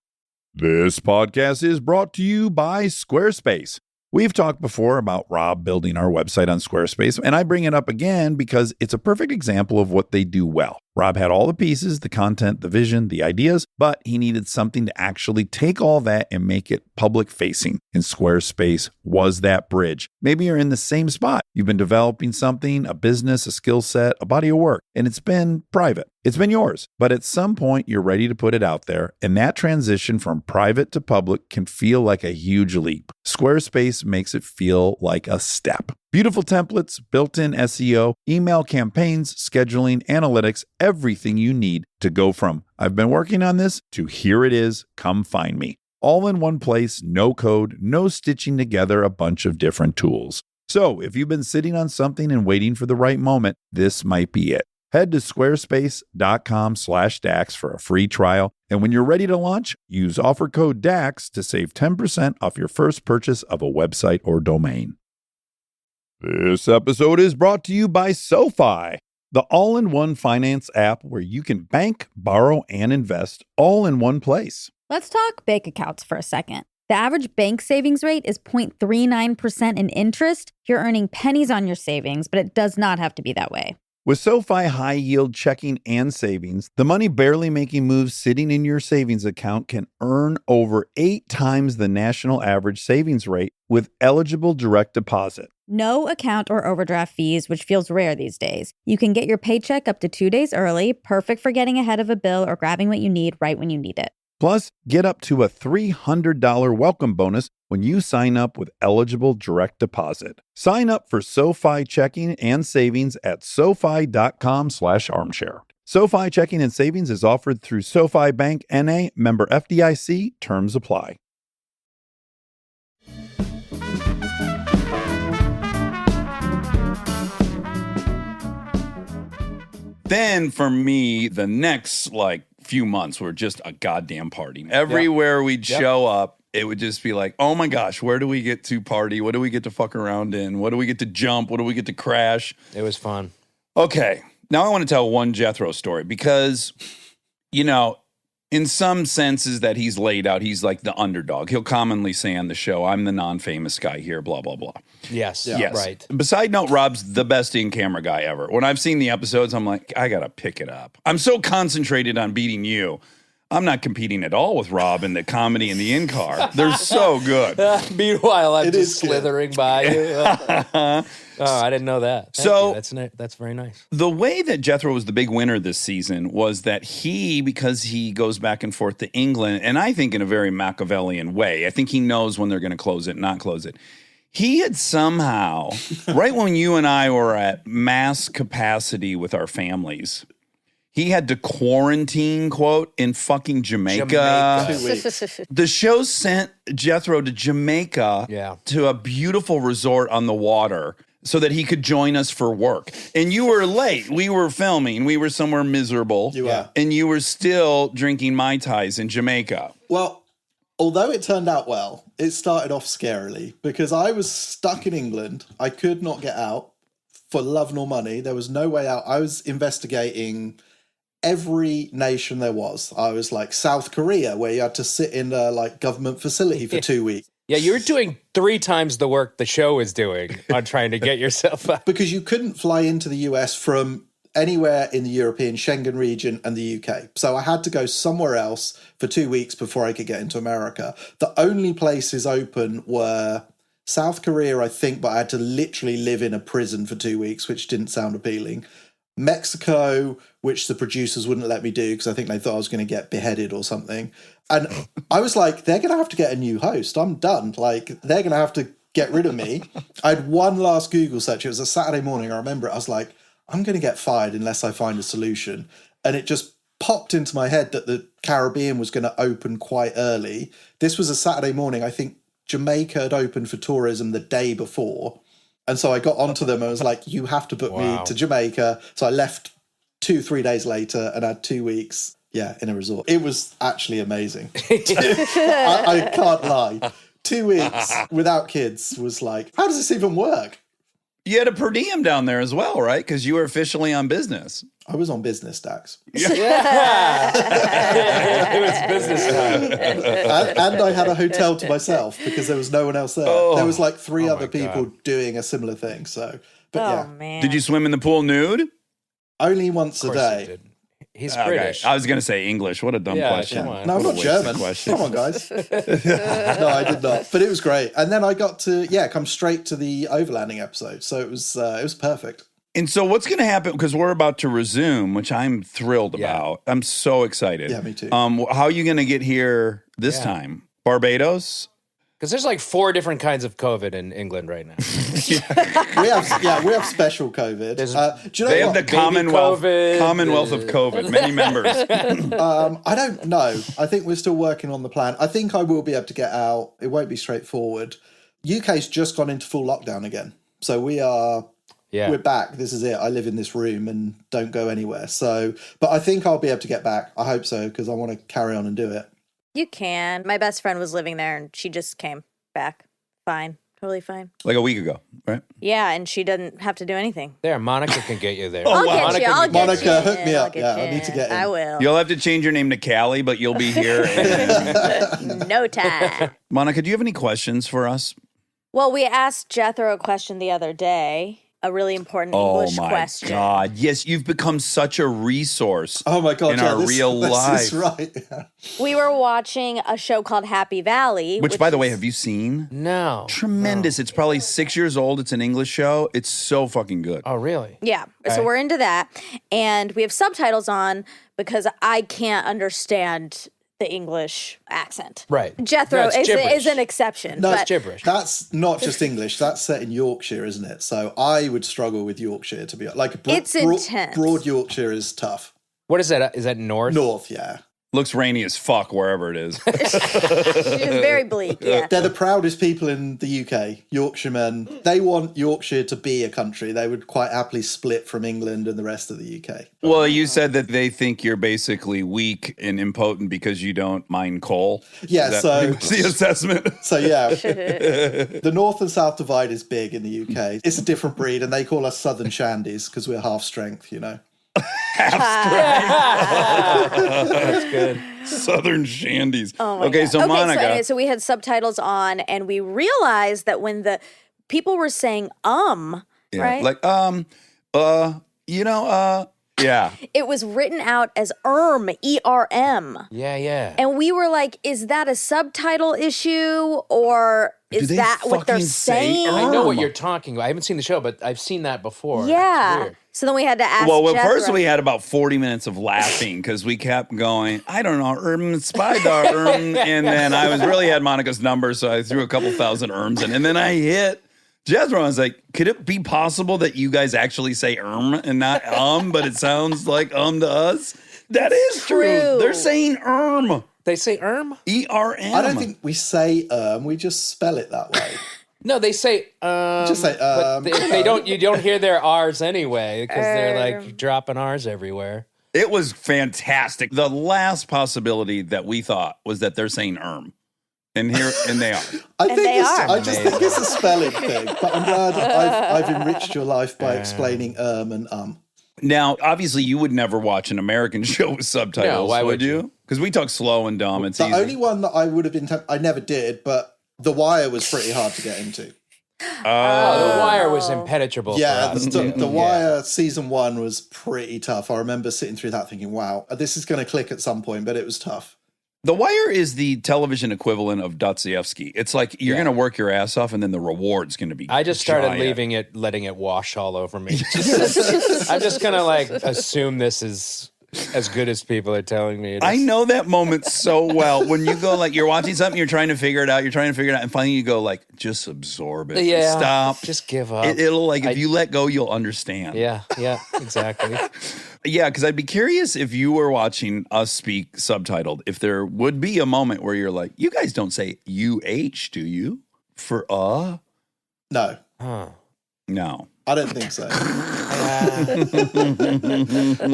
S1: This podcast is brought to you by Squarespace. We've talked before about Rob building our website on Squarespace, and I bring it up again because it's a perfect example of what they do well. Rob had all the pieces, the content, the vision, the ideas, but he needed something to actually take all that and make it public facing. And Squarespace was that bridge. Maybe you're in the same spot. You've been developing something, a business, a skill set, a body of work, and it's been private. It's been yours. But at some point, you're ready to put it out there. And that transition from private to public can feel like a huge leap. Squarespace makes it feel like a step. Beautiful templates, built-in SEO, email campaigns, scheduling, analytics, everything you need to go from I've been working on this to here it is, come find me. All in one place, no code, no stitching together a bunch of different tools. So if you've been sitting on something and waiting for the right moment, this might be it. Head to squarespace.com/DAX for a free trial. And when you're ready to launch, use offer code DAX to save 10% off your first purchase of a website or domain. This episode is brought to you by SoFi, the all-in-one finance app where you can bank, borrow, and invest all in one place.
S8: Let's talk bank accounts for a second. The average bank savings rate is 0.39% in interest. You're earning pennies on your savings, but it does not have to be that way.
S1: With SoFi high yield checking and savings, the money barely making moves sitting in your savings account can earn over 8 times the national average savings rate with eligible direct deposit.
S8: No account or overdraft fees, which feels rare these days. You can get your paycheck up to 2 days early, perfect for getting ahead of a bill or grabbing what you need right when you need it.
S1: Plus, get up to a $300 welcome bonus when you sign up with eligible direct deposit. Sign up for SoFi checking and savings at SoFi.com/armchair. SoFi checking and savings is offered through SoFi Bank N.A. member FDIC. Terms apply. Then for me, the next few months were just a goddamn party. Everywhere we'd show up, it would just be like, oh my gosh, where do we get to party? What do we get to fuck around in? What do we get to jump? What do we get to crash?
S5: It was fun.
S1: Okay, now I want to tell one Jethro story because, in some senses that he's laid out, he's like the underdog. He'll commonly say on the show, I'm the non-famous guy here, blah, blah, blah.
S5: Yes, right.
S1: Beside note, Rob's the best in-camera guy ever. When I've seen the episodes, I'm like, I got to pick it up. I'm so concentrated on beating you. I'm not competing at all with Rob in the comedy and the in-car. They're so good.
S5: Meanwhile, I'm
S6: It
S5: just
S6: is good.
S5: slithering by you. Oh, I didn't know that. Thank
S1: So-
S5: you. That's very nice.
S1: The way that Jethro was the big winner this season was that because he goes back and forth to England, and I think in a very Machiavellian way, I think he knows when they're going to close it, not close it. He had somehow, right when you and I were at mass capacity with our families, he had to quarantine, quote, in fucking Jamaica.
S6: 2 weeks.
S1: The show sent Jethro to Jamaica to a beautiful resort on the water so that he could join us for work. And you were late. We were filming. We were somewhere miserable.
S6: You were.
S1: And you were still drinking Mai Tais in Jamaica.
S6: Well, although it turned out well, it started off scarily because I was stuck in England. I could not get out for love nor money. There was no way out. I was investigating every nation there was. I was like South Korea, where you had to sit in a government facility for 2 weeks.
S5: Yeah, you were doing 3 times the work the show is doing on trying to get yourself out.
S6: Because you couldn't fly into the US from anywhere in the European Schengen region and the UK. So I had to go somewhere else for 2 weeks before I could get into America. The only places open were South Korea, I think, but I had to literally live in a prison for 2 weeks, which didn't sound appealing. Mexico, which the producers wouldn't let me do because I think they thought I was going to get beheaded or something. And I was like, they're going to have to get a new host. I'm done. They're going to have to get rid of me. I had one last Google search. It was a Saturday morning. I remember it. I was like, I'm going to get fired unless I find a solution. And it just popped into my head that the Caribbean was going to open quite early. This was a Saturday morning. I think Jamaica had opened for tourism the day before. And so I got onto them and was like, you have to book me to Jamaica. So I left 2-3 days later and had 2 weeks, in a resort. It was actually amazing. I can't lie. 2 weeks without kids was like, how does this even work?
S1: You had a per diem down there as well, right? Because you were officially on business.
S6: I was on business, Dax.
S5: It was business time.
S6: And I had a hotel to myself because there was no one else there. There was 3 other people doing a similar thing. So, but
S2: man.
S1: Did you swim in the pool nude?
S6: only once a
S5: Of course
S6: day.
S5: he did. He's British.
S1: I was going to say English. What a dumb question.
S5: Come on.
S6: No, I'm
S1: What a
S6: not
S1: wasted
S6: German.
S1: question.
S6: Come on, guys. No, I did not. But it was great. And then I got to, come straight to the overlanding episode. So it was perfect.
S1: And so what's going to happen, because we're about to resume, which I'm thrilled about. I'm so excited.
S6: Yeah, me too.
S1: How are you going to get here this time? Barbados?
S5: Because there's 4 different kinds of COVID in England right now.
S6: we have special COVID. Do you know
S1: They have
S6: what?
S1: the Commonwealth
S5: COVID,
S1: of COVID, many members.
S6: I don't know. I think we're still working on the plan. I think I will be able to get out. It won't be straightforward. UK's just gone into full lockdown again. So we're back. This is it. I live in this room and don't go anywhere. So, but I think I'll be able to get back. I hope so, because I want to carry on and do it.
S2: You can. My best friend was living there and she just came back. Fine. Totally fine.
S1: Like a week ago, right?
S2: Yeah, and she didn't have to do anything.
S5: There, Monica can get you there.
S2: I'll get you. I'll get
S6: Monica,
S2: you.
S6: hook me
S2: I'll
S6: up.
S2: get
S6: Yeah,
S2: you
S6: I need to get in.
S2: I will.
S1: You'll have to change your name to Callie, but you'll be here.
S2: No time.
S1: Monica, do you have any questions for us?
S2: Well, we asked Jethro a question the other day a really important
S1: Oh
S2: English
S1: my
S2: question.
S1: God. Yes, you've become such a resource
S6: Oh my God,
S1: in
S6: yeah,
S1: our real
S6: this
S1: life.
S6: is right.
S2: We were watching a show called Happy Valley.
S1: Which, by the way,
S2: is-
S1: have you seen?
S5: No.
S1: Tremendous. It's probably 6 years old. It's an English show. It's so fucking good.
S5: Oh, really?
S2: Yeah. So
S5: Okay.
S2: we're into that. And we have subtitles on because I can't understand the English accent.
S5: Right.
S2: Jethro
S5: No, it's gibberish.
S2: is an exception.
S6: No,
S2: but
S5: It's gibberish.
S6: That's not just English. That's set in Yorkshire, isn't it? So I would struggle with Yorkshire, to be like.
S2: It's intense.
S6: Broad Yorkshire is tough.
S5: What is that? Is that north?
S6: North, yeah.
S1: Looks rainy as fuck wherever it is.
S2: it's very bleak. Yeah.
S6: They're the proudest people in the UK, Yorkshiremen. They want Yorkshire to be a country. They would quite happily split from England and the rest of the UK.
S1: Well, you said that they think you're basically weak and impotent because you don't mine coal.
S6: Yeah,
S1: Is that
S6: so-
S1: pretty much the assessment.
S6: So yeah, the North and South divide is big in the UK. It's a different breed, and they call us Southern Shandies because we're half strength, you know.
S5: That's good.
S1: Southern shandies.
S2: Oh my
S1: Okay,
S2: God.
S1: so Monica.
S2: anyway, so we had subtitles on, and we realized that when the people were saying
S1: Yeah,
S2: right?
S1: like, yeah.
S2: It was written out as ERM.
S5: Yeah.
S2: And we were like, is that a subtitle issue or is
S1: they
S2: that what they're
S1: fucking say
S2: saying?
S5: I know what you're talking about. I haven't seen the show, but I've seen that before. It's
S2: Yeah.
S5: weird.
S2: So then we had to ask
S1: Well,
S2: Jethro.
S1: first we had about 40 minutes of laughing because we kept going, I don't know, spider, and then I really had Monica's number, so I threw a couple thousand erms in, and then I hit Jethro. I was like, could it be possible that you guys actually say and not but it sounds like to us? That is true.
S2: True.
S1: They're saying
S5: They say erm?
S1: ERM.
S6: I don't think we say we just spell it that way.
S5: No, they say
S6: Just say
S5: but they don't. You don't hear their R's anyway because they're like dropping R's everywhere.
S1: It was fantastic. The last possibility that we thought was that they're saying and they are.
S6: I
S2: they are.
S6: I just think it's a spelling thing, but I'm glad I've enriched your life by explaining and
S1: Now, obviously, you would never watch an American show with subtitles,
S5: No, why
S1: would
S5: would
S1: you? Because we talk slow and dumb. It's
S6: The
S1: easy.
S6: only one that I would have been I never did, but The Wire was pretty hard to get into.
S5: Oh, The Wire was impenetrable.
S6: Yeah,
S5: for us.
S6: the Wire season 1 was pretty tough. I remember sitting through that thinking, wow, this is going to click at some point, but it was tough.
S1: The Wire is the television equivalent of Dostoevsky. It's like you're going to work your ass off, and then the reward's going to be.
S5: I just started
S1: giant.
S5: letting it wash all over me. I'm just gonna assume this is as good as people are telling me it is.
S1: I know that moment so well. When you go you're watching something, you're trying to figure it out, and finally you go just absorb it.
S5: Yeah,
S1: Stop.
S5: just give up.
S1: It'll if you let go, you'll understand.
S5: Yeah, exactly.
S1: Yeah, because I'd be curious if you were watching us speak subtitled, if there would be a moment where you're like, you guys don't say UH, do you? For
S6: No,
S5: Huh.
S1: No.
S6: I don't think so. But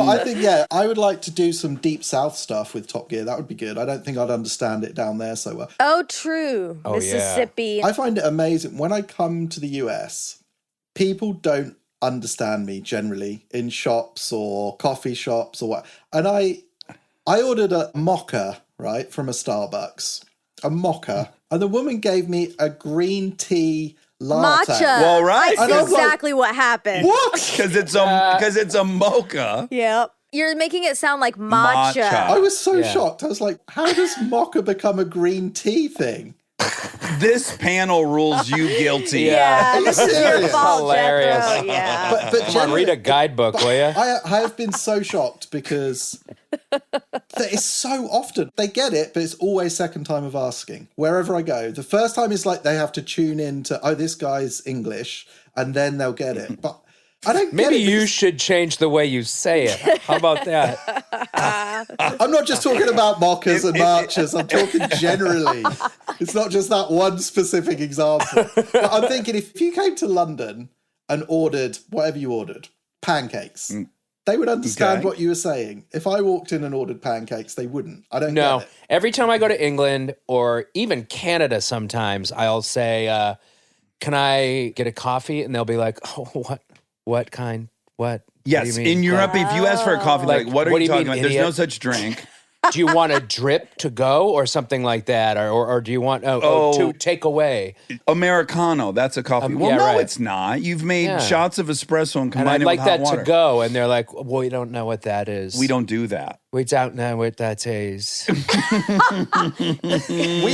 S6: I think, I would like to do some Deep South stuff with Top Gear. That would be good. I don't think I'd understand it down there so well.
S2: Oh, true.
S5: Oh, yeah.
S2: Mississippi.
S6: I find it amazing. When I come to the US, people don't understand me generally in shops or coffee shops or what. And I ordered a mocha, right, from a Starbucks. A mocha. And the woman gave me a green tea latte.
S2: Matcha.
S1: Well, right.
S2: I
S6: And
S2: see
S6: I was like,
S2: exactly what happened.
S6: What?
S1: Because it's a mocha.
S2: Yep. You're making it sound like matcha.
S1: Matcha.
S6: I was so
S5: Yeah.
S6: shocked. I was like, how does mocha become a green tea thing?
S1: This panel rules you guilty.
S2: Yeah,
S6: you
S2: this is your
S6: serious?
S2: fault,
S5: Hilarious.
S2: Jethro. Yeah.
S6: But
S5: Come on, read a guidebook, will you?
S6: I have been so shocked because it's so often they get it, but it's always second time of asking. Wherever I go, the first time is like they have to tune in to this guy's English, and then they'll get it. But I don't.
S5: Maybe
S6: get it
S5: you
S6: because
S5: should change the way you say it. How about that?
S6: I'm not just talking about mockers and marchers. I'm talking generally. It's not just that one specific example. But I'm thinking if you came to London and ordered whatever you ordered, pancakes. They would understand
S1: Okay.
S6: what you were saying. If I walked in and ordered pancakes, they wouldn't. I don't
S5: No.
S6: get it.
S5: Every time I go to England or even Canada sometimes, I'll say, can I get a coffee? And they'll be like, oh, what kind? What?
S1: Yes,
S5: do you mean?
S1: in Europe, if you ask for a coffee, like, what are you talking about? There's no
S5: idiot?
S1: such drink.
S5: Do you want a drip to go or something like that? Or do you want to take away?
S1: Americano, that's a coffee. Well,
S5: yeah,
S1: no,
S5: right.
S1: it's not. You've made shots of espresso and
S5: And
S1: combined
S5: I'd
S1: it
S5: like
S1: with hot
S5: that
S1: water.
S5: to go. And they're like, well, we don't know what that is.
S1: We don't do that.
S5: We don't know what that is.
S6: We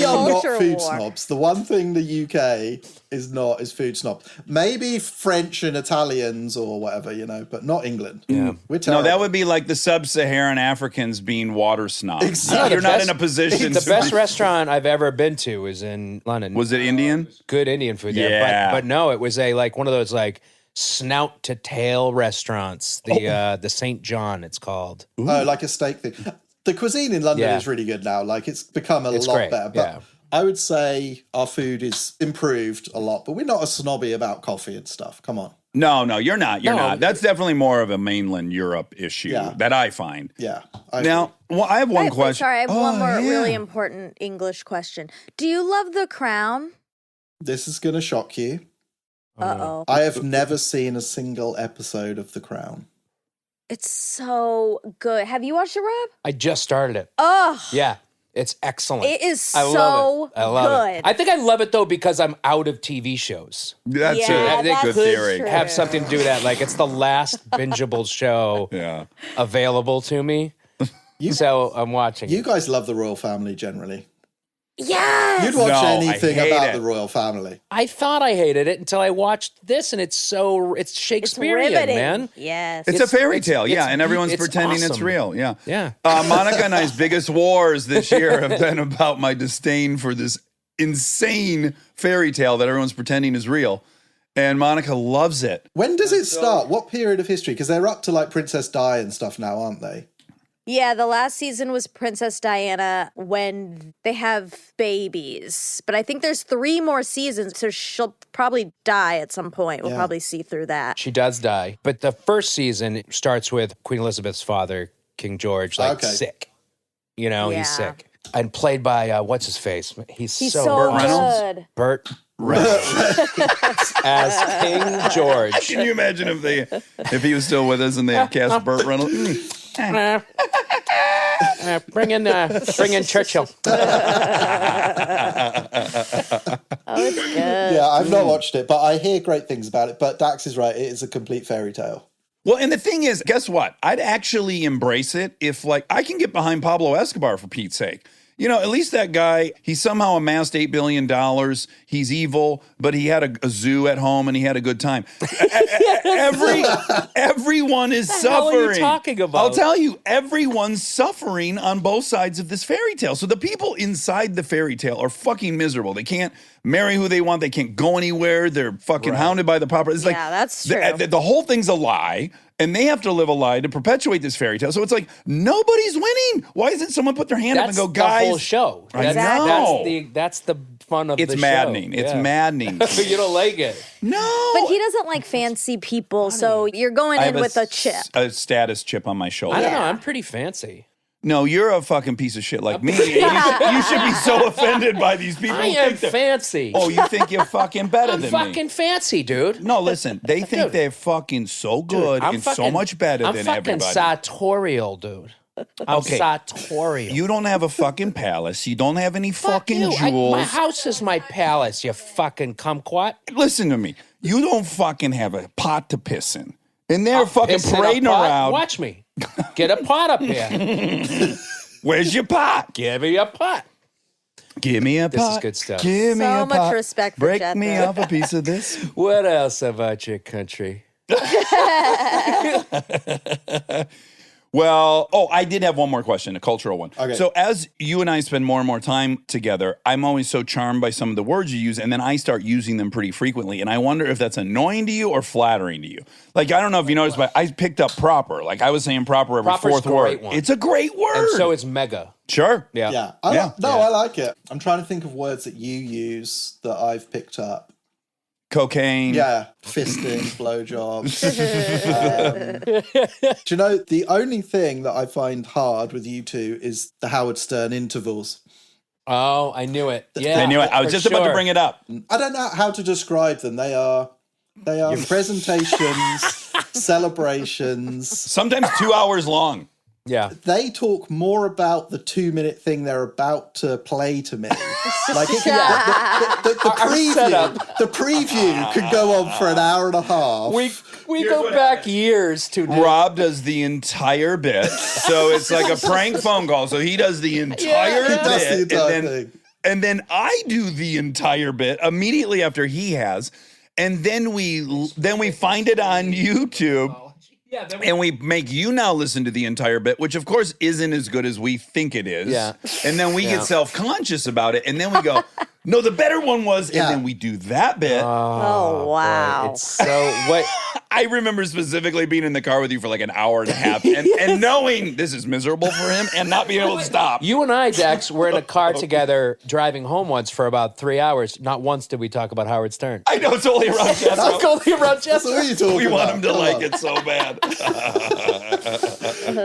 S6: are not
S2: Culture
S6: food
S2: war.
S6: snobs. The one thing the UK is not is food snobs. Maybe French and Italians or whatever, but not England. Yeah. We're
S1: No,
S6: terrible.
S1: that would be like the sub-Saharan Africans being water snobs.
S6: Exactly.
S1: You're not in a position
S5: The
S1: to
S5: best
S1: be-
S5: restaurant I've ever been to was in London.
S1: Was it Indian?
S5: Good Indian food there.
S1: Yeah.
S5: But no, it was one of those snout to tail restaurants. The St. John, it's called.
S6: Oh, like a steak thing. The cuisine in London
S5: Yeah.
S6: is really good now. Like it's become a lot
S5: great,
S6: better. But
S5: yeah.
S6: I would say our food is improved a lot, but we're not as snobby about coffee and stuff. Come on.
S1: No, you're not. You're
S5: No.
S1: not. That's definitely more of a mainland Europe issue that I find.
S6: Yeah.
S1: Now, well, I have one question.
S2: Sorry, I have one more
S1: yeah.
S2: really important English question. Do you love The Crown?
S6: This is going to shock you.
S2: Uh-oh.
S6: I have never seen a single episode of The Crown.
S2: It's so good. Have you watched it, Rob?
S5: I just started it.
S2: Oh,
S5: Yeah. It's excellent.
S2: it is
S5: I
S2: so
S5: love it. I love
S2: good.
S5: it. I think I love it though because I'm out of TV shows.
S1: That's
S2: Yeah,
S1: a
S2: that's
S1: good theory.
S2: true.
S5: Have something to do with that. Like it's the last bingeable show
S1: Yeah.
S5: available to me. So I'm watching.
S6: You guys love the royal family generally.
S2: Yes.
S6: You'd watch
S1: No, I
S6: anything
S1: hate
S6: about
S1: it.
S6: the royal family.
S5: I thought I hated it until I watched this, and it's
S2: It's
S5: Shakespearean,
S2: riveting.
S5: man.
S2: Yes.
S1: It's a fairy tale,
S5: it's-
S1: and everyone's
S5: it's
S1: pretending it's
S5: awesome.
S1: real. Yeah.
S5: Yeah.
S1: Monica and I's biggest wars this year have been about my disdain for this insane fairy tale that everyone's pretending is real. And Monica loves it.
S6: When does it start? What period of history? Because they're up to like Princess Di and stuff now, aren't they?
S2: Yeah, the last season was Princess Diana when they have babies. But I think there's 3 more seasons, so she'll probably die at some point. We'll
S6: Yeah.
S2: probably see through that.
S5: She does die. But the first season starts with Queen Elizabeth's father, King George,
S6: Okay.
S5: sick. He's
S2: Yeah.
S5: sick. And played by, what's his face? He's
S2: He's
S5: so
S2: so
S1: Burt Reynolds?
S2: good.
S5: Burt Reynolds as King George.
S1: Can you imagine if he was still with us and they had cast Burt Reynolds?
S5: Bring in Churchill.
S2: Oh, it's good.
S6: Yeah, I've not watched it, but I hear great things about it. But Dax is right. It is a complete fairy tale.
S1: Well, and the thing is, guess what? I'd actually embrace it if, I can get behind Pablo Escobar for Pete's sake. At least that guy, he somehow amassed $8 billion. He's evil, but he had a zoo at home and he had a good time. Everyone is
S5: What the hell
S1: suffering.
S5: are you talking about?
S1: I'll tell you, everyone's suffering on both sides of this fairy tale. So the people inside the fairy tale are fucking miserable. They can't marry who they want. They can't go anywhere. They're fucking hounded by the paparazzi. It's
S2: Yeah, that's true.
S1: The whole thing's a lie. And they have to live a lie to perpetuate this fairy tale. So it's like, nobody's winning. Why isn't someone put their hand up and
S5: That's
S1: go, guys?
S5: the whole show.
S1: I
S5: That's,
S1: know.
S5: that's the fun of
S1: It's
S5: the
S1: maddening.
S5: show.
S1: It's
S5: Yeah.
S1: maddening.
S5: You don't like it.
S1: No.
S2: But he doesn't like fancy people, so you're going
S1: I
S2: in
S1: have
S2: with a chip.
S1: a status chip on my shoulder.
S5: I don't know. I'm pretty fancy.
S1: No, you're a fucking piece of shit like me. You should be so offended by these people.
S5: I
S1: who
S5: am
S1: think that-
S5: fancy.
S1: Oh, you think you're fucking better
S5: I'm
S1: than
S5: fucking
S1: me?
S5: fancy, dude.
S1: No, listen. They think
S5: Dude.
S1: they're fucking so good
S5: I'm
S1: and so
S5: fucking-
S1: much better
S5: I'm
S1: than
S5: fucking
S1: everybody.
S5: sartorial, dude. I'm
S1: Okay.
S5: sartorial.
S1: You don't have a fucking palace. You don't have any
S5: Fuck
S1: fucking
S5: you.
S1: jewels.
S5: My house is my palace, you fucking kumquat.
S1: Listen to me. You don't fucking have a pot to piss in. And they're fucking
S5: Piss in a
S1: parading
S5: pot.
S1: around.
S5: Watch me. Get a pot up here.
S1: Where's your pot?
S5: Give me a pot.
S1: Give me a pot.
S5: This is good stuff.
S1: Give me
S2: So
S1: a
S2: much
S1: pot.
S2: respect for
S1: Break
S2: Jethro.
S1: me off a piece of this.
S5: What else about your country?
S1: Well, I did have one more question, a cultural one.
S6: Okay.
S1: So as you and I spend more and more time together, I'm always so charmed by some of the words you use, and then I start using them pretty frequently. And I wonder if that's annoying to you or flattering to you. Like, I don't know if you noticed, but I picked up proper. Like, I was saying proper every
S5: Proper's
S1: fourth
S5: a
S1: word.
S5: great one.
S1: It's a great word.
S5: And so it's mega.
S1: Sure.
S5: Yeah.
S6: Yeah.
S1: Yeah.
S6: I like it. I'm trying to think of words that you use that I've picked up.
S1: Cocaine.
S6: Yeah. Fisting, blowjobs. Do you know, the only thing that I find hard with you two is the Howard Stern intervals.
S5: Oh, I knew it. Yeah.
S1: I knew it. I was
S5: for
S1: just about to
S5: sure.
S1: bring it up.
S6: I don't know how to describe them. They are presentations, celebrations.
S1: Sometimes 2 hours long.
S5: Yeah.
S6: They talk more about the 2-minute thing they're about to play to me. Like the preview could go on for an hour and a half.
S5: We go back years to
S1: Rob does the entire bit, so it's like a prank phone call. So he does the entire
S6: He does the
S1: bit,
S6: entire thing.
S1: and then I do the entire bit immediately after he has, and then we find it on YouTube. And we make you now listen to the entire bit, which of course isn't as good as we think it is.
S5: Yeah.
S1: And then we get self-conscious about it. And then we go, no, the better one was.
S6: Yeah.
S1: And then we do that bit.
S2: Oh, wow.
S5: Boy, it's so what
S1: I remember specifically being in the car with you for like an hour and a half and knowing this is miserable for him and not being able to stop.
S5: you and I, Dax, were in a car together driving home once for about 3 hours. Not once did we talk about Howard Stern.
S1: I know it's only around Jethro.
S5: It's only around
S6: So what
S5: Jethro.
S6: are you talking
S1: We want him to
S6: about?
S1: like
S6: Come on.
S1: it so bad.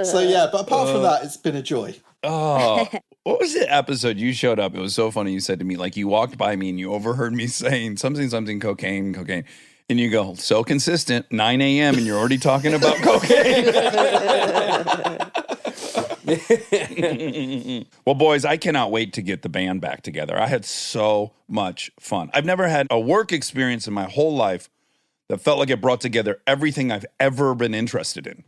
S6: So yeah, but apart from that, it's been a joy.
S1: Oh, what was the episode you showed up? It was so funny. You said to me, like, you walked by me and you overheard me saying something, cocaine. And you go, so consistent, 9 a.m. and you're already talking about cocaine. Well, boys, I cannot wait to get the band back together. I had so much fun. I've never had a work experience in my whole life that felt like it brought together everything I've ever been interested in.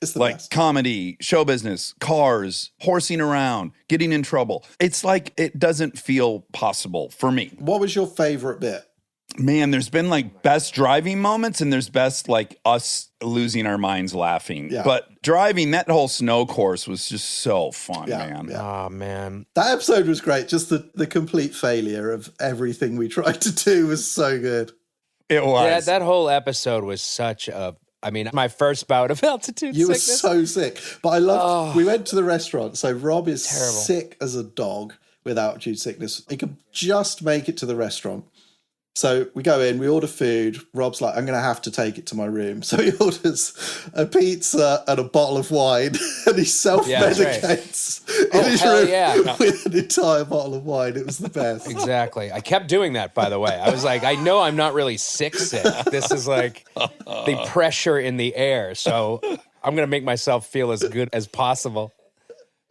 S6: It's the
S1: Like
S6: best.
S1: comedy, show business, cars, horsing around, getting in trouble. It's like it doesn't feel possible for me.
S6: What was your favorite bit?
S1: Man, there's been like best driving moments and there's best like us losing our minds laughing.
S6: Yeah.
S1: But driving that whole snow course was just so fun,
S6: Yeah,
S1: man.
S6: yeah.
S5: Oh man.
S6: That episode was great. Just the complete failure of everything we tried to do was so good.
S1: It was.
S5: Yeah, that whole episode was such a. I mean, my first bout of altitude
S6: You were
S5: sickness.
S6: so sick. But I loved, we went to the restaurant. So Rob is sick as a dog with altitude sickness. He could just make it to the restaurant. So we go in, we order food. Rob's like, I'm going to have to take it to my room. So he orders a pizza and a bottle of wine, and he self-medicates in his
S5: hell
S6: room
S5: yeah.
S6: with an entire bottle of wine. It was the best.
S5: Exactly. I kept doing that, by the way. I was like, I know I'm not really sick. This is like the pressure in the air. So I'm going to make myself feel as good as possible.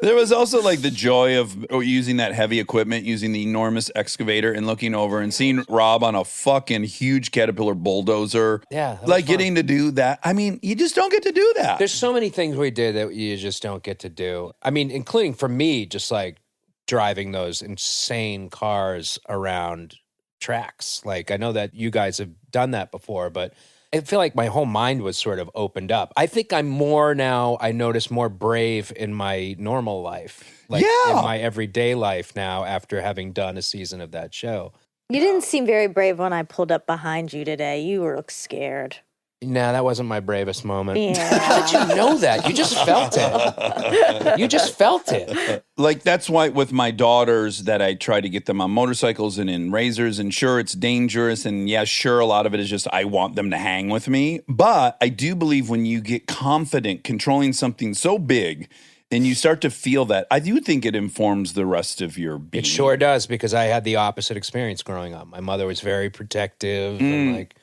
S1: There was also like the joy of using that heavy equipment, using the enormous excavator and looking over and seeing Rob on a fucking huge Caterpillar bulldozer.
S5: Yeah, that was
S1: like
S5: fun.
S1: getting to do that. I mean, you just don't get to do that.
S5: There's so many things we did that you just don't get to do. I mean, including for me, just like driving those insane cars around tracks. Like, I know that you guys have done that before, but I feel like my whole mind was sort of opened up. I think I'm more now, I notice more brave in my normal life, like in my everyday life now after having done a season of that show.
S2: You didn't seem very brave when I pulled up behind you today. You looked scared.
S5: Nah, that wasn't my bravest moment.
S2: Yeah.
S5: How did you know that? You just felt it. You just felt it.
S1: Like, that's why with my daughters that I try to get them on motorcycles and in razors, and sure, it's dangerous. And yeah, sure, a lot of it is just I want them to hang with me. But I do believe when you get confident controlling something so big and you start to feel that, I do think it informs the rest of your being.
S5: It sure does, because I had the opposite experience growing up. My mother was very protective and like,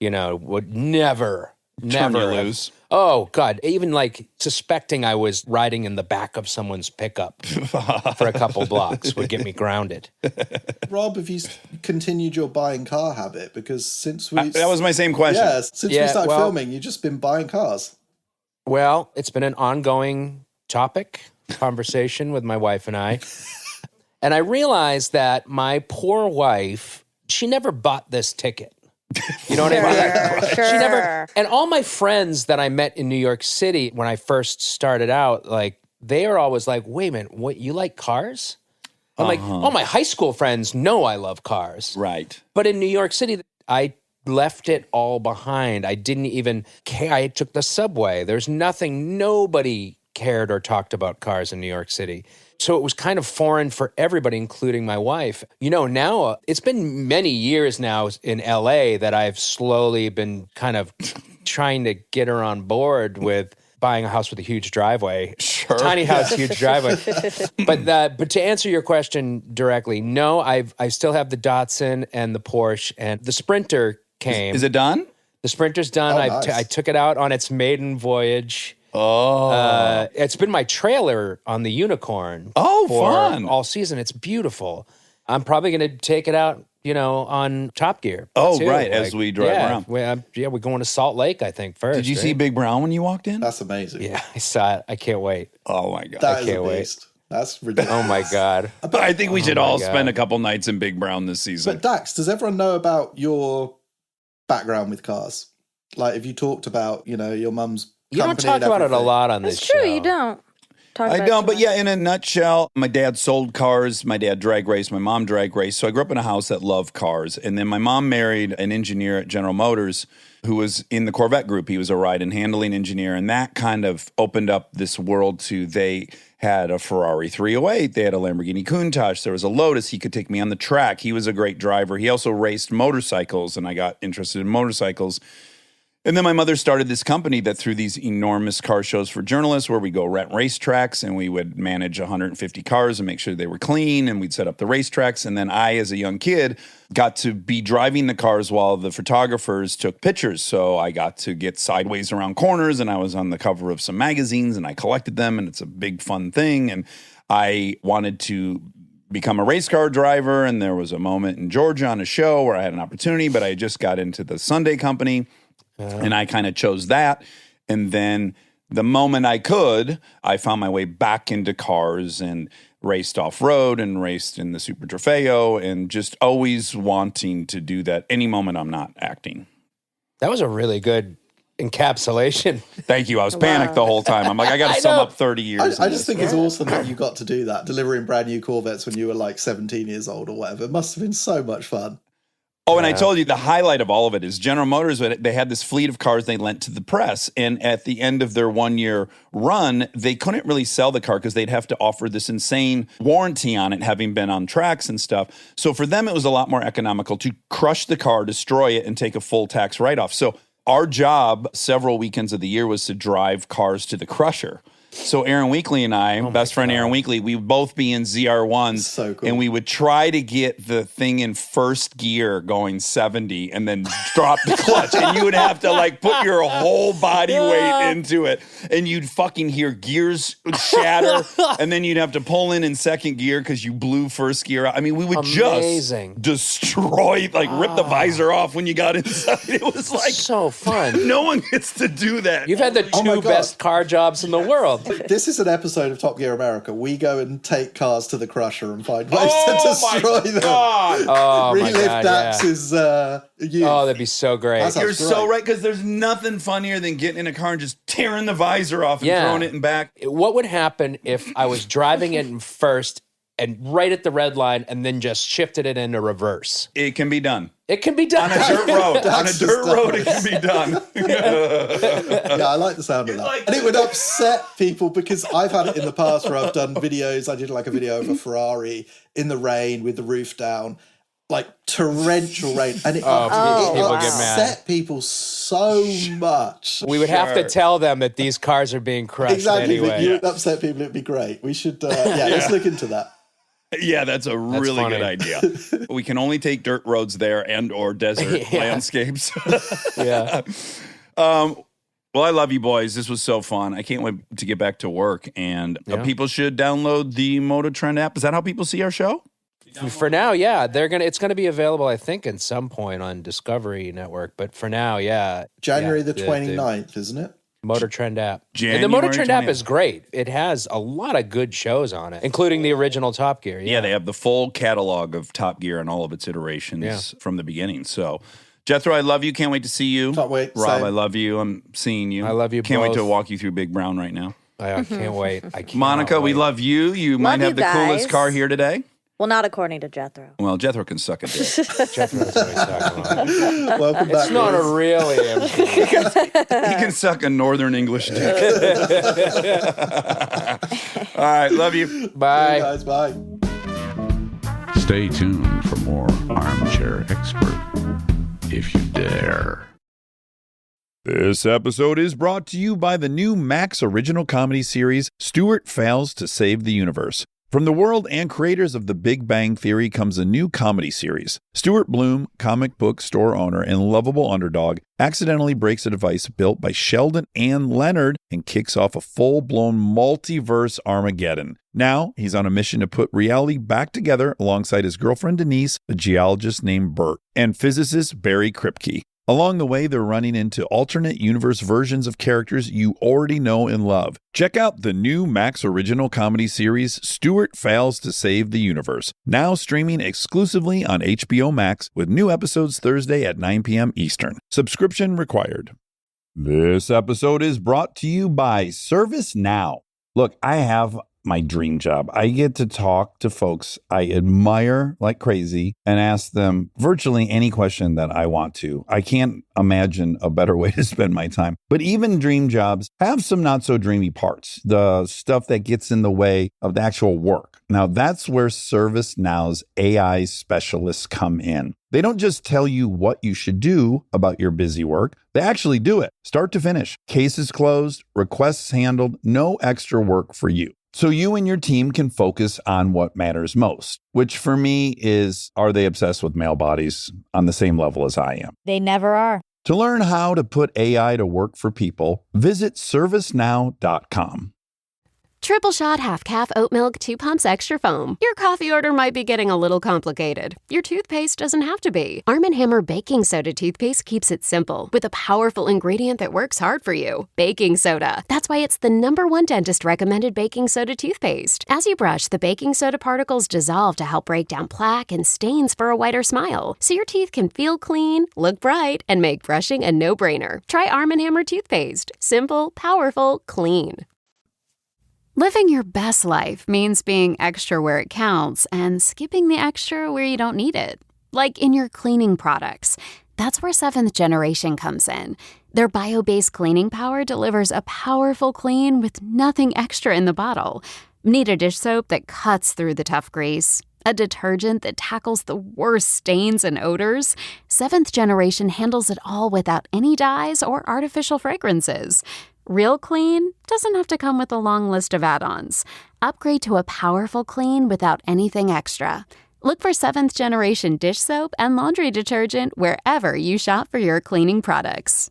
S5: you know, would never
S1: Turn you
S5: have-
S1: loose.
S5: Oh, God. Even like suspecting I was riding in the back of someone's pickup for a couple blocks would get me grounded.
S6: Rob, have you continued your buying car habit? Because since we...
S1: That was my same question.
S6: Yeah, since we
S5: Yeah,
S6: started
S5: well-
S6: filming, you've just been buying cars.
S5: Well, it's been an ongoing topic, conversation with my wife and I. And I realized that my poor wife, she never bought this ticket. You know what I mean?
S2: Sure.
S5: She never, and all my friends that I met in New York City when I first started out, like, they are always like, wait a minute, what, you like cars? I'm like, all my high school friends know I love cars.
S1: Right.
S5: But in New York City, I left it all behind. I didn't even care. I took the subway. There's nothing, nobody cared or talked about cars in New York City. So it was kind of foreign for everybody, including my wife. You know, now it's been many years now in LA that I've slowly been kind of trying to get her on board with buying a house with a huge driveway.
S1: Sure.
S5: Tiny house, huge driveway. But to answer your question directly, no, I still have the Datsun and the Porsche, and the Sprinter came.
S1: Is it done?
S5: The Sprinter's done.
S6: Oh, nice.
S5: I took it out on its maiden voyage.
S1: Oh.
S5: It's been my trailer on the Unicorn.
S1: Oh,
S5: for
S1: fun.
S5: all season. It's beautiful. I'm probably going to take it out, on Top Gear.
S1: Oh,
S5: too.
S1: right, as we drive around.
S5: We're going to Salt Lake, I think, first.
S1: Did you see
S5: right?
S1: Big Brown when you walked in?
S6: That's amazing.
S5: Yeah, I saw it. I can't wait.
S1: Oh, my God.
S6: That is
S5: can't
S6: a
S5: wait.
S6: beast. That's ridiculous.
S5: Oh, my God.
S1: I think we should
S5: my
S1: all
S5: God.
S1: spend a couple nights in Big Brown this season.
S6: But Dax, does everyone know about your background with cars? Like, if you talked about, your mum's
S5: You don't
S6: company
S5: talk
S6: and
S5: about it a
S6: everything?
S5: lot on this
S2: That's true.
S5: show.
S2: You don't. Talk
S1: I
S2: about it
S1: don't,
S2: too
S1: but
S2: much.
S1: yeah, in a nutshell, my dad sold cars. My dad drag raced. My mom drag raced. So I grew up in a house that loved cars. And then my mom married an engineer at General Motors who was in the Corvette group. He was a ride and handling engineer. And that kind of opened up this world to they had a Ferrari 308. They had a Lamborghini Countach. There was a Lotus. He could take me on the track. He was a great driver. He also raced motorcycles, and I got interested in motorcycles. And then my mother started this company that threw these enormous car shows for journalists where we go rent racetracks and we would manage 150 cars and make sure they were clean, and we'd set up the racetracks. And then I, as a young kid, got to be driving the cars while the photographers took pictures. So I got to get sideways around corners, and I was on the cover of some magazines, and I collected them, and it's a big fun thing. And I wanted to become a race car driver, and there was a moment in Georgia on a show where I had an opportunity, but I just got into the Sunday company. And I kind of chose that. And then the moment I could, I found my way back into cars and raced off-road and raced in the Super Trofeo and just always wanting to do that any moment I'm not acting.
S5: That was a really good encapsulation.
S1: Thank you. I was panicked the whole time. I'm like, I got to sum up 30 years.
S6: I just think it's awesome that you got to do that, delivering brand new Corvettes when you were like 17 years old or whatever. It must have been so much fun.
S1: Oh, and I told you the highlight of all of it is General Motors, they had this fleet of cars they lent to the press. And at the end of their 1-year run, they couldn't really sell the car because they'd have to offer this insane warranty on it, having been on tracks and stuff. So for them, it was a lot more economical to crush the car, destroy it, and take a full tax write-off. So our job several weekends of the year was to drive cars to the crusher. So Aaron Weekly and I, best friend Aaron Weekly, we would both be in ZR1s.
S6: So cool.
S1: And we would try to get the thing in first gear going 70 and then drop the clutch. And you would have to like put your whole body weight into it. And you'd fucking hear gears shatter. And then you'd have to pull in second gear because you blew first gear out. I mean, we would
S5: Amazing.
S1: just destroy, like rip the visor off when you got inside. It was like,
S5: So fun.
S1: no one gets to do that.
S5: You've had the
S6: Oh my
S5: two
S6: God.
S5: best car jobs in the world.
S6: This is an episode of Top Gear America. We go and take cars to the crusher and find ways to
S1: Oh my
S6: destroy them.
S1: God.
S5: Oh, my
S6: Relive
S5: God, yeah.
S6: Dax's youth.
S5: Oh, that'd be so great.
S6: That's
S1: You're
S6: great.
S1: so right, because there's nothing funnier than getting in a car and just tearing the visor off and
S5: Yeah.
S1: throwing it in back.
S5: What would happen if I was driving it in first and right at the red line and then just shifted it into reverse?
S1: It can be done.
S5: It can be done.
S1: On a dirt road. On a
S6: That's
S1: dirt
S6: just
S1: road, it can be done.
S6: Yeah, I like the sound of that.
S1: like
S6: and it would upset people because I've had it in the past where I've done videos. I did like a video of a Ferrari in the rain with the roof down, like torrential rain. And it
S5: people get
S6: upset people so much.
S5: We would have to
S1: Sure.
S5: tell them that these cars are being crushed
S6: Exactly. If
S5: anyway.
S6: you would upset people, it'd be great. We should, let's look into that.
S1: Yeah, that's a really
S5: funny.
S1: good idea. We can only take dirt roads there and or desert landscapes.
S5: Yeah.
S1: Well, I love you boys. This was so fun. I can't wait to get back to work. And people should download the Motor Trend app. Is that how people see our show?
S5: For now, yeah. It's gonna be available, I think, at some point on Discovery Network. But for now, yeah.
S6: January
S5: Yeah,
S6: the 29th, isn't it?
S5: Motor Trend app. And
S1: January
S5: the Motor Trend app
S1: 29th.
S5: is great. It has a lot of good shows on it, including the original Top Gear.
S1: Yeah, they have the full catalog of Top Gear and all of its iterations from the beginning. So, Jethro, I love you. Can't wait to see you.
S6: Can't wait.
S1: Rob,
S6: Same.
S1: I love you. I'm seeing you.
S5: I love you
S1: Can't wait
S5: both.
S1: to walk you through Big Brown right now.
S5: I can't wait. I can't
S1: Monica, we
S5: wait.
S1: love you. You might
S2: you
S1: have the coolest
S2: guys.
S1: car here today.
S2: Well, not according to Jethro.
S1: Well, Jethro can suck a dick.
S5: Jeff knows what he's talking about.
S6: Welcome back.
S5: It's not a
S6: guys.
S5: really empty.
S1: He can suck a Northern English dick. All right, love you.
S5: Bye.
S6: Guys, bye.
S7: Stay tuned for more Armchair Expert, if you dare.
S1: This episode is brought to you by the new Max original comedy series, Stuart Fails to Save the Universe. From the world and creators of The Big Bang Theory comes a new comedy series. Stuart Bloom, comic book store owner and lovable underdog, accidentally breaks a device built by Sheldon and Leonard and kicks off a full-blown multiverse Armageddon. Now, he's on a mission to put reality back together alongside his girlfriend Denise, a geologist named Bert, and physicist Barry Kripke. Along the way, they're running into alternate universe versions of characters you already know and love. Check out the new Max original comedy series, Stuart Fails to Save the Universe, now streaming exclusively on HBO Max with new episodes Thursday at 9 p.m. Eastern. Subscription required. This episode is brought to you by ServiceNow. Look, I have my dream job. I get to talk to folks I admire like crazy and ask them virtually any question that I want to. I can't imagine a better way to spend my time. But even dream jobs have some not so dreamy parts, the stuff that gets in the way of the actual work. Now, that's where ServiceNow's AI specialists come in. They don't just tell you what you should do about your busy work. They actually do it, start to finish. Cases closed, requests handled, no extra work for you. So you and your team can focus on what matters most, which for me is, are they obsessed with male bodies on the same level as I am?
S8: They never are.
S1: To learn how to put AI to work for people, visit servicenow.com.
S9: Triple shot half calf oat milk 2 pumps extra foam. Your coffee order might be getting a little complicated. Your toothpaste doesn't have to be. Arm & Hammer baking soda toothpaste keeps it simple with a powerful ingredient that works hard for you. Baking soda. That's why it's the #1 dentist recommended baking soda toothpaste. As you brush, the baking soda particles dissolve to help break down plaque and stains for a whiter smile. So your teeth can feel clean, look bright, and make brushing a no-brainer. Try Arm & Hammer toothpaste. Simple, powerful, clean. Living your best life means being extra where it counts and skipping the extra where you don't need it. Like in your cleaning products. That's where 7th Generation comes in. Their bio-based cleaning power delivers a powerful clean with nothing extra in the bottle. Need a dish soap that cuts through the tough grease? A detergent that tackles the worst stains and odors? 7th Generation handles it all without any dyes or artificial fragrances. Real clean doesn't have to come with a long list of add-ons. Upgrade to a powerful clean without anything extra. Look for 7th Generation dish soap and laundry detergent wherever you shop for your cleaning products.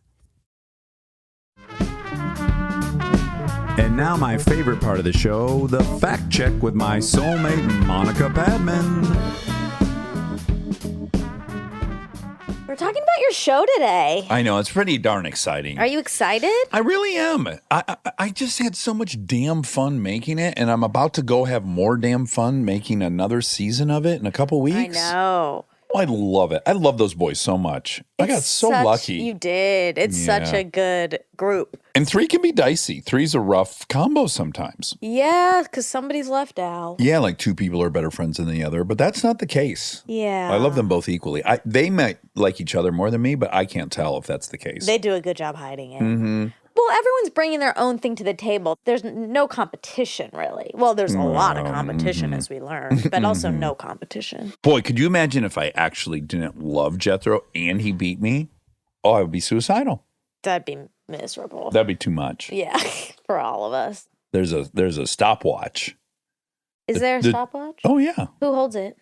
S1: And now my favorite part of the show, the fact check with my soulmate, Monica Padman.
S2: We're talking about your show today.
S1: I know, it's pretty darn exciting.
S2: Are you excited?
S1: I really am. I just had so much damn fun making it, and I'm about to go have more damn fun making another season of it in a couple weeks.
S2: I know.
S1: Oh, I love it. I love those boys so much. I got so lucky.
S2: You did. It's such a good group.
S1: And 3 can be dicey. 3's a rough combo sometimes.
S2: Yeah, because somebody's left out.
S1: Yeah, like 2 people are better friends than the other, but that's not the case.
S2: Yeah.
S1: I love them both equally. They might like each other more than me, but I can't tell if that's the case.
S2: They do a good job hiding it.
S1: Mm-hmm.
S2: Well, everyone's bringing their own thing to the table. There's no competition, really. Well, there's a lot of competition, as we learned, but also no competition.
S1: Boy, could you imagine if I actually didn't love Jethro and he beat me? Oh, I would be suicidal.
S2: That'd be miserable.
S1: That'd be too much.
S2: Yeah, for all of us.
S1: There's a stopwatch.
S2: Is there a stopwatch?
S1: Oh, yeah.
S2: Who holds it?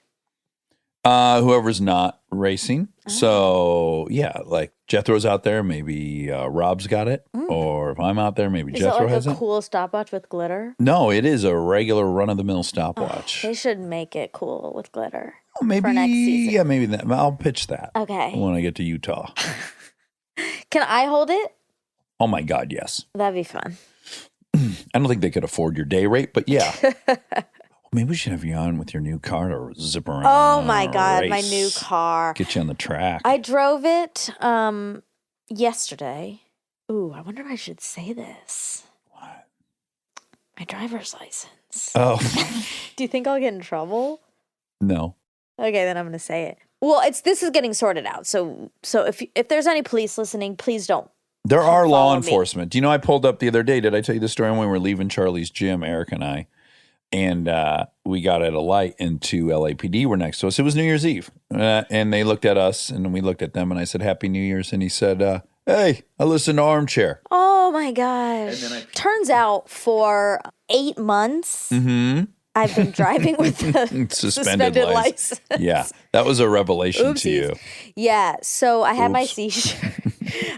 S1: Whoever's not racing. Oh. So, yeah, like Jethro's out there, maybe Rob's got it. Or if I'm out there, maybe Jethro has it.
S2: Is it like a cool stopwatch with glitter?
S1: No, it is a regular run-of-the-mill stopwatch.
S2: They should make it cool with glitter
S1: maybe,
S2: for next season.
S1: Yeah, maybe that. I'll pitch that.
S2: Okay.
S1: When I get to Utah.
S2: Can I hold it?
S1: Oh, my God, yes.
S2: That'd be fun.
S1: I don't think they could afford your day rate, but yeah. Maybe we should have you on with your new car to zip around.
S2: Oh, my God, my new car.
S1: Get you on the track.
S2: I drove it yesterday. Ooh, I wonder if I should say this.
S1: What?
S2: My driver's license.
S1: Oh.
S2: Do you think I'll get in trouble?
S1: No.
S2: Okay, then I'm going to say it. Well, this is getting sorted out. So if there's any police listening, please don't.
S1: There are law enforcement. Do you know I pulled up the other day? Did I tell you the story when we were leaving Charlie's gym, Eric and I? And we got at a light into LAPD were next to us. It was New Year's Eve. And they looked at us and we looked at them and I said, Happy New Year's. And he said, hey, I listen to Armchair.
S2: Oh my gosh. Turns out for 8 months, I've been driving with a suspended license.
S1: Yeah, that was a revelation to
S2: Oopsies.
S1: you.
S2: Yeah, so I had my
S1: Oops.
S2: seizure.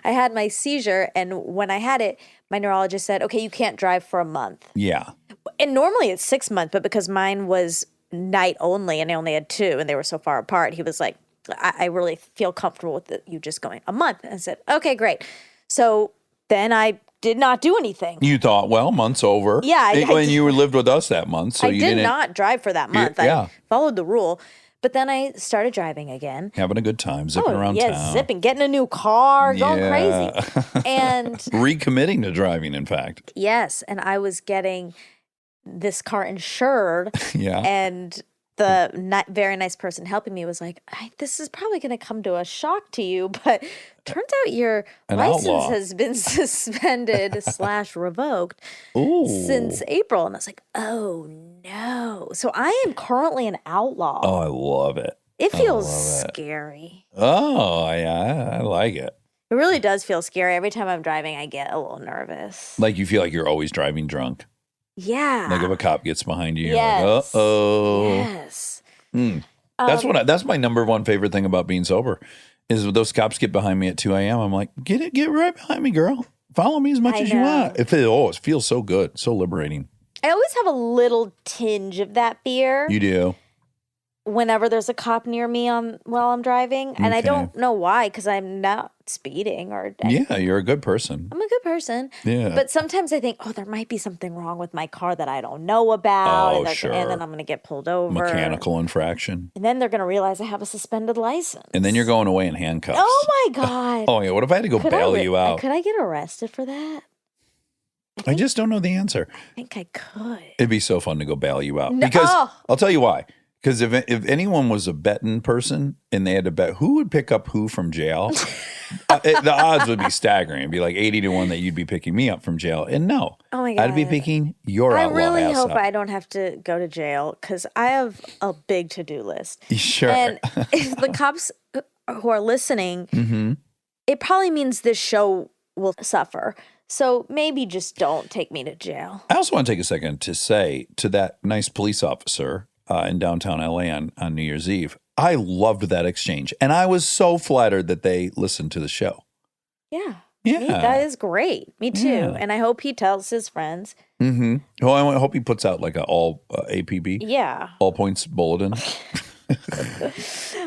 S2: I had my seizure, and when I had it, my neurologist said, "Okay, you can't drive for a month."
S1: Yeah.
S2: And normally it's 6 months, but because mine was night only, and I only had 2, and they were so far apart, he was like, "I really feel comfortable with you just going a month." And I said, "Okay, great." So then I did not do anything.
S1: You thought, well, month's over.
S2: Yeah,
S1: When you lived with us that month, so
S2: I
S1: you
S2: did
S1: didn't
S2: not drive for that month.
S1: yeah.
S2: I followed the rule. But then I started driving again.
S1: having a good time, zipping around town.
S2: Zipping, getting a new car, going
S1: Yeah.
S2: crazy. And
S1: Recommitting to driving, in fact.
S2: yes, and I was getting this car insured.
S1: Yeah.
S2: And the very nice person helping me was like, "This is probably going to come to a shock to you, but turns out your
S1: An
S2: license
S1: outlaw.
S2: has been suspended / revoked
S1: Ooh.
S2: since April." And I was like, "Oh no!" So I am currently an outlaw.
S1: Oh, I love it.
S2: It feels
S1: love it.
S2: scary.
S1: Oh, yeah, I like it.
S2: It really does feel scary. Every time I'm driving, I get a little nervous.
S1: Like you feel like you're always driving drunk.
S2: Yeah.
S1: Like if a cop gets behind you, you're
S2: Yes.
S1: like, uh-oh.
S2: Yes.
S1: That's that's my number one favorite thing about being sober is when those cops get behind me at 2 a.m. I'm like, get right behind me, girl. Follow me as much
S2: I
S1: as you
S2: know.
S1: want. It feels so good, so liberating.
S2: I always have a little tinge of that fear
S1: You do.
S2: whenever there's a cop near me while I'm driving. And I
S1: Okay.
S2: don't know why, because I'm not speeding or anything.
S1: Yeah, you're a good person.
S2: I'm a good person.
S1: Yeah.
S2: But sometimes I think, there might be something wrong with my car that I don't know about.
S1: Oh,
S2: and
S1: sure.
S2: And then I'm going to get pulled over.
S1: Mechanical infraction.
S2: And then they're going to realize I have a suspended license.
S1: And then you're going away in handcuffs.
S2: Oh my God.
S1: Oh, yeah. What if I had to go bail you out?
S2: Could I get arrested for that?
S1: I just don't know the answer.
S2: I think I could.
S1: It'd be so fun to go bail you out.
S2: No.
S1: Because I'll tell you why. Because if anyone was a betting person and they had to bet who would pick up who from jail, the odds would be staggering. It'd be like 80 to 1 that you'd be picking me up from jail. And no,
S2: Oh my God.
S1: I'd be picking your
S2: I
S1: outlaw
S2: really
S1: ass
S2: hope
S1: up.
S2: I don't have to go to jail because I have a big to-do list.
S1: Sure.
S2: And if the cops who are listening,
S1: Mm-hmm.
S2: it probably means this show will suffer. So maybe just don't take me to jail.
S1: I also want to take a second to say to that nice police officer in downtown LA on New Year's Eve, I loved that exchange. And I was so flattered that they listened to the show.
S2: Yeah.
S1: Yeah.
S2: That is great. Me too.
S1: Yeah.
S2: And I hope he tells his friends.
S1: Mm-hmm. Well, I hope he puts out like a all APB,
S2: Yeah.
S1: all points bulletin.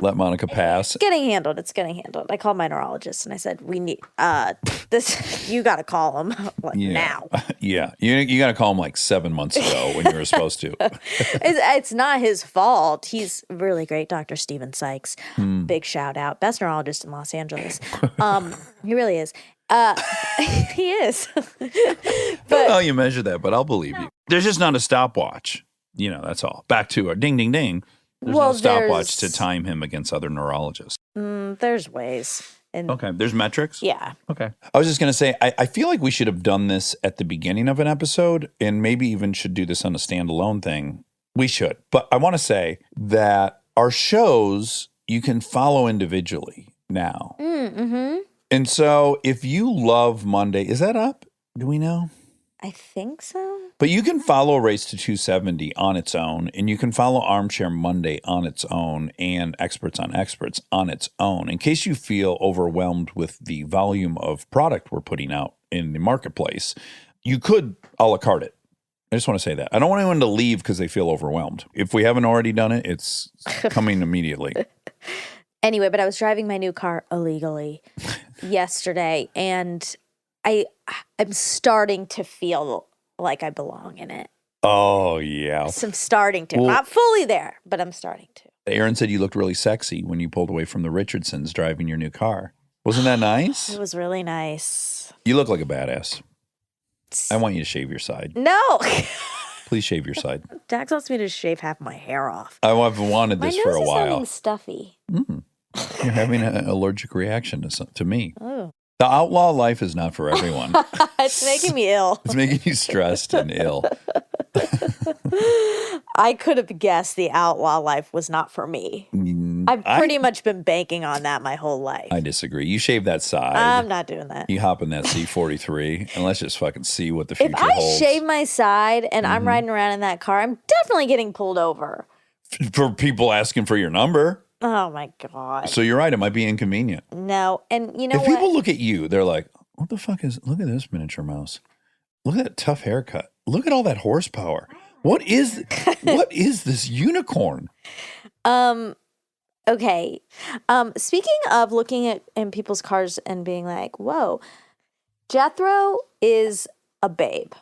S1: Let Monica pass.
S2: Getting handled. It's getting handled. I called my neurologist and I said, "We need this. You got to call him now."
S1: Yeah. You got to call him like 7 months ago when you were supposed to.
S2: It's not his fault. He's really great, Dr. Steven Sykes. Big shout out, best neurologist in Los Angeles. He really is. He is.
S1: But how you measure that, but I'll believe you. There's just not a stopwatch. That's all. Back to our ding, ding, ding. There's no stopwatch to time him against other neurologists.
S2: There's ways. And
S1: Okay. There's metrics?
S2: yeah.
S1: Okay. I was just going to say, I feel like we should have done this at the beginning of an episode and maybe even should do this on a standalone thing. We should. But I want to say that our shows, you can follow individually now.
S2: Mm-hmm.
S1: And so if you love Monday, is that up? Do we know?
S2: I think so.
S1: But you can follow Race to 270 on its own, and you can follow Armchair Monday on its own, and Experts on Experts on its own. In case you feel overwhelmed with the volume of product we're putting out in the marketplace, you could a la carte it. I just want to say that. I don't want anyone to leave because they feel overwhelmed. If we haven't already done it, it's coming immediately.
S2: Anyway, but I was driving my new car illegally yesterday, and I'm starting to feel like I belong in it.
S1: Oh, yeah.
S2: So I'm starting to.
S1: Well-
S2: Not fully there, but I'm starting to.
S1: Aaron said you looked really sexy when you pulled away from the Richardsons driving your new car. Wasn't that nice?
S2: It was really nice.
S1: You look like a badass. I want you to shave your side.
S2: No.
S1: Please shave your side.
S2: Dax wants me to shave half my hair off.
S1: I've wanted
S2: My
S1: this
S2: nose
S1: for a
S2: is
S1: while.
S2: sounding stuffy.
S1: You're having an allergic reaction to me.
S2: Oh.
S1: The outlaw life is not for everyone.
S2: It's making me ill.
S1: It's making you stressed and ill.
S2: I could have guessed the outlaw life was not for me. I've pretty much been banking on that my whole life.
S1: I disagree. You shave that side.
S2: I'm not doing that.
S1: You hop in that C43, and let's just fucking see what the future
S2: If I
S1: holds.
S2: shave my side and I'm riding around in that car, I'm definitely getting pulled over.
S1: For people asking for your number.
S2: Oh my God.
S1: So you're right. It might be inconvenient.
S2: No. And you know
S1: If
S2: what?
S1: people look at you, they're like, what the fuck is, look at this miniature mouse. Look at that tough haircut. Look at all that horsepower. What is this unicorn?
S2: Okay. Speaking of looking at in people's cars and being like, whoa, Jethro is a babe.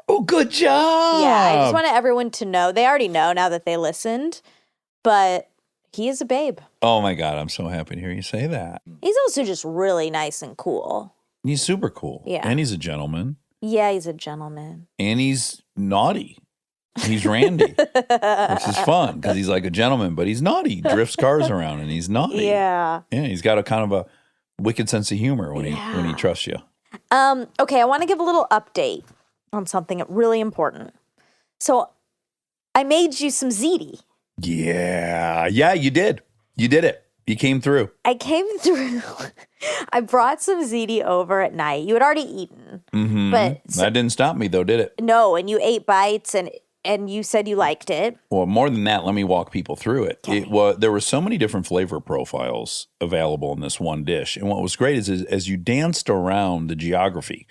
S1: Oh, good job.
S2: Yeah, I just want everyone to know. They already know now that they listened, but he is a babe.
S1: Oh my God, I'm so happy to hear you say that.
S2: He's also just really nice and cool.
S1: He's super cool.
S2: Yeah.
S1: And he's a gentleman.
S2: Yeah, he's a gentleman.
S1: And he's naughty. He's randy, which is fun because he's like a gentleman, but he's naughty. He drifts cars around and he's naughty.
S2: Yeah.
S1: Yeah, he's got a kind of a wicked sense of humor when he trusts you.
S2: Okay, I want to give a little update on something really important. So I made you some ziti.
S1: Yeah, you did. You did it. You came through.
S2: I came through. I brought some ziti over at night. You had already eaten, but
S1: That didn't stop me though, did it?
S2: no, and you ate bites and you said you liked it.
S1: Well, more than that, let me walk people through it. There were so many different flavor profiles available in this one dish. And what was great is as you danced around the geography,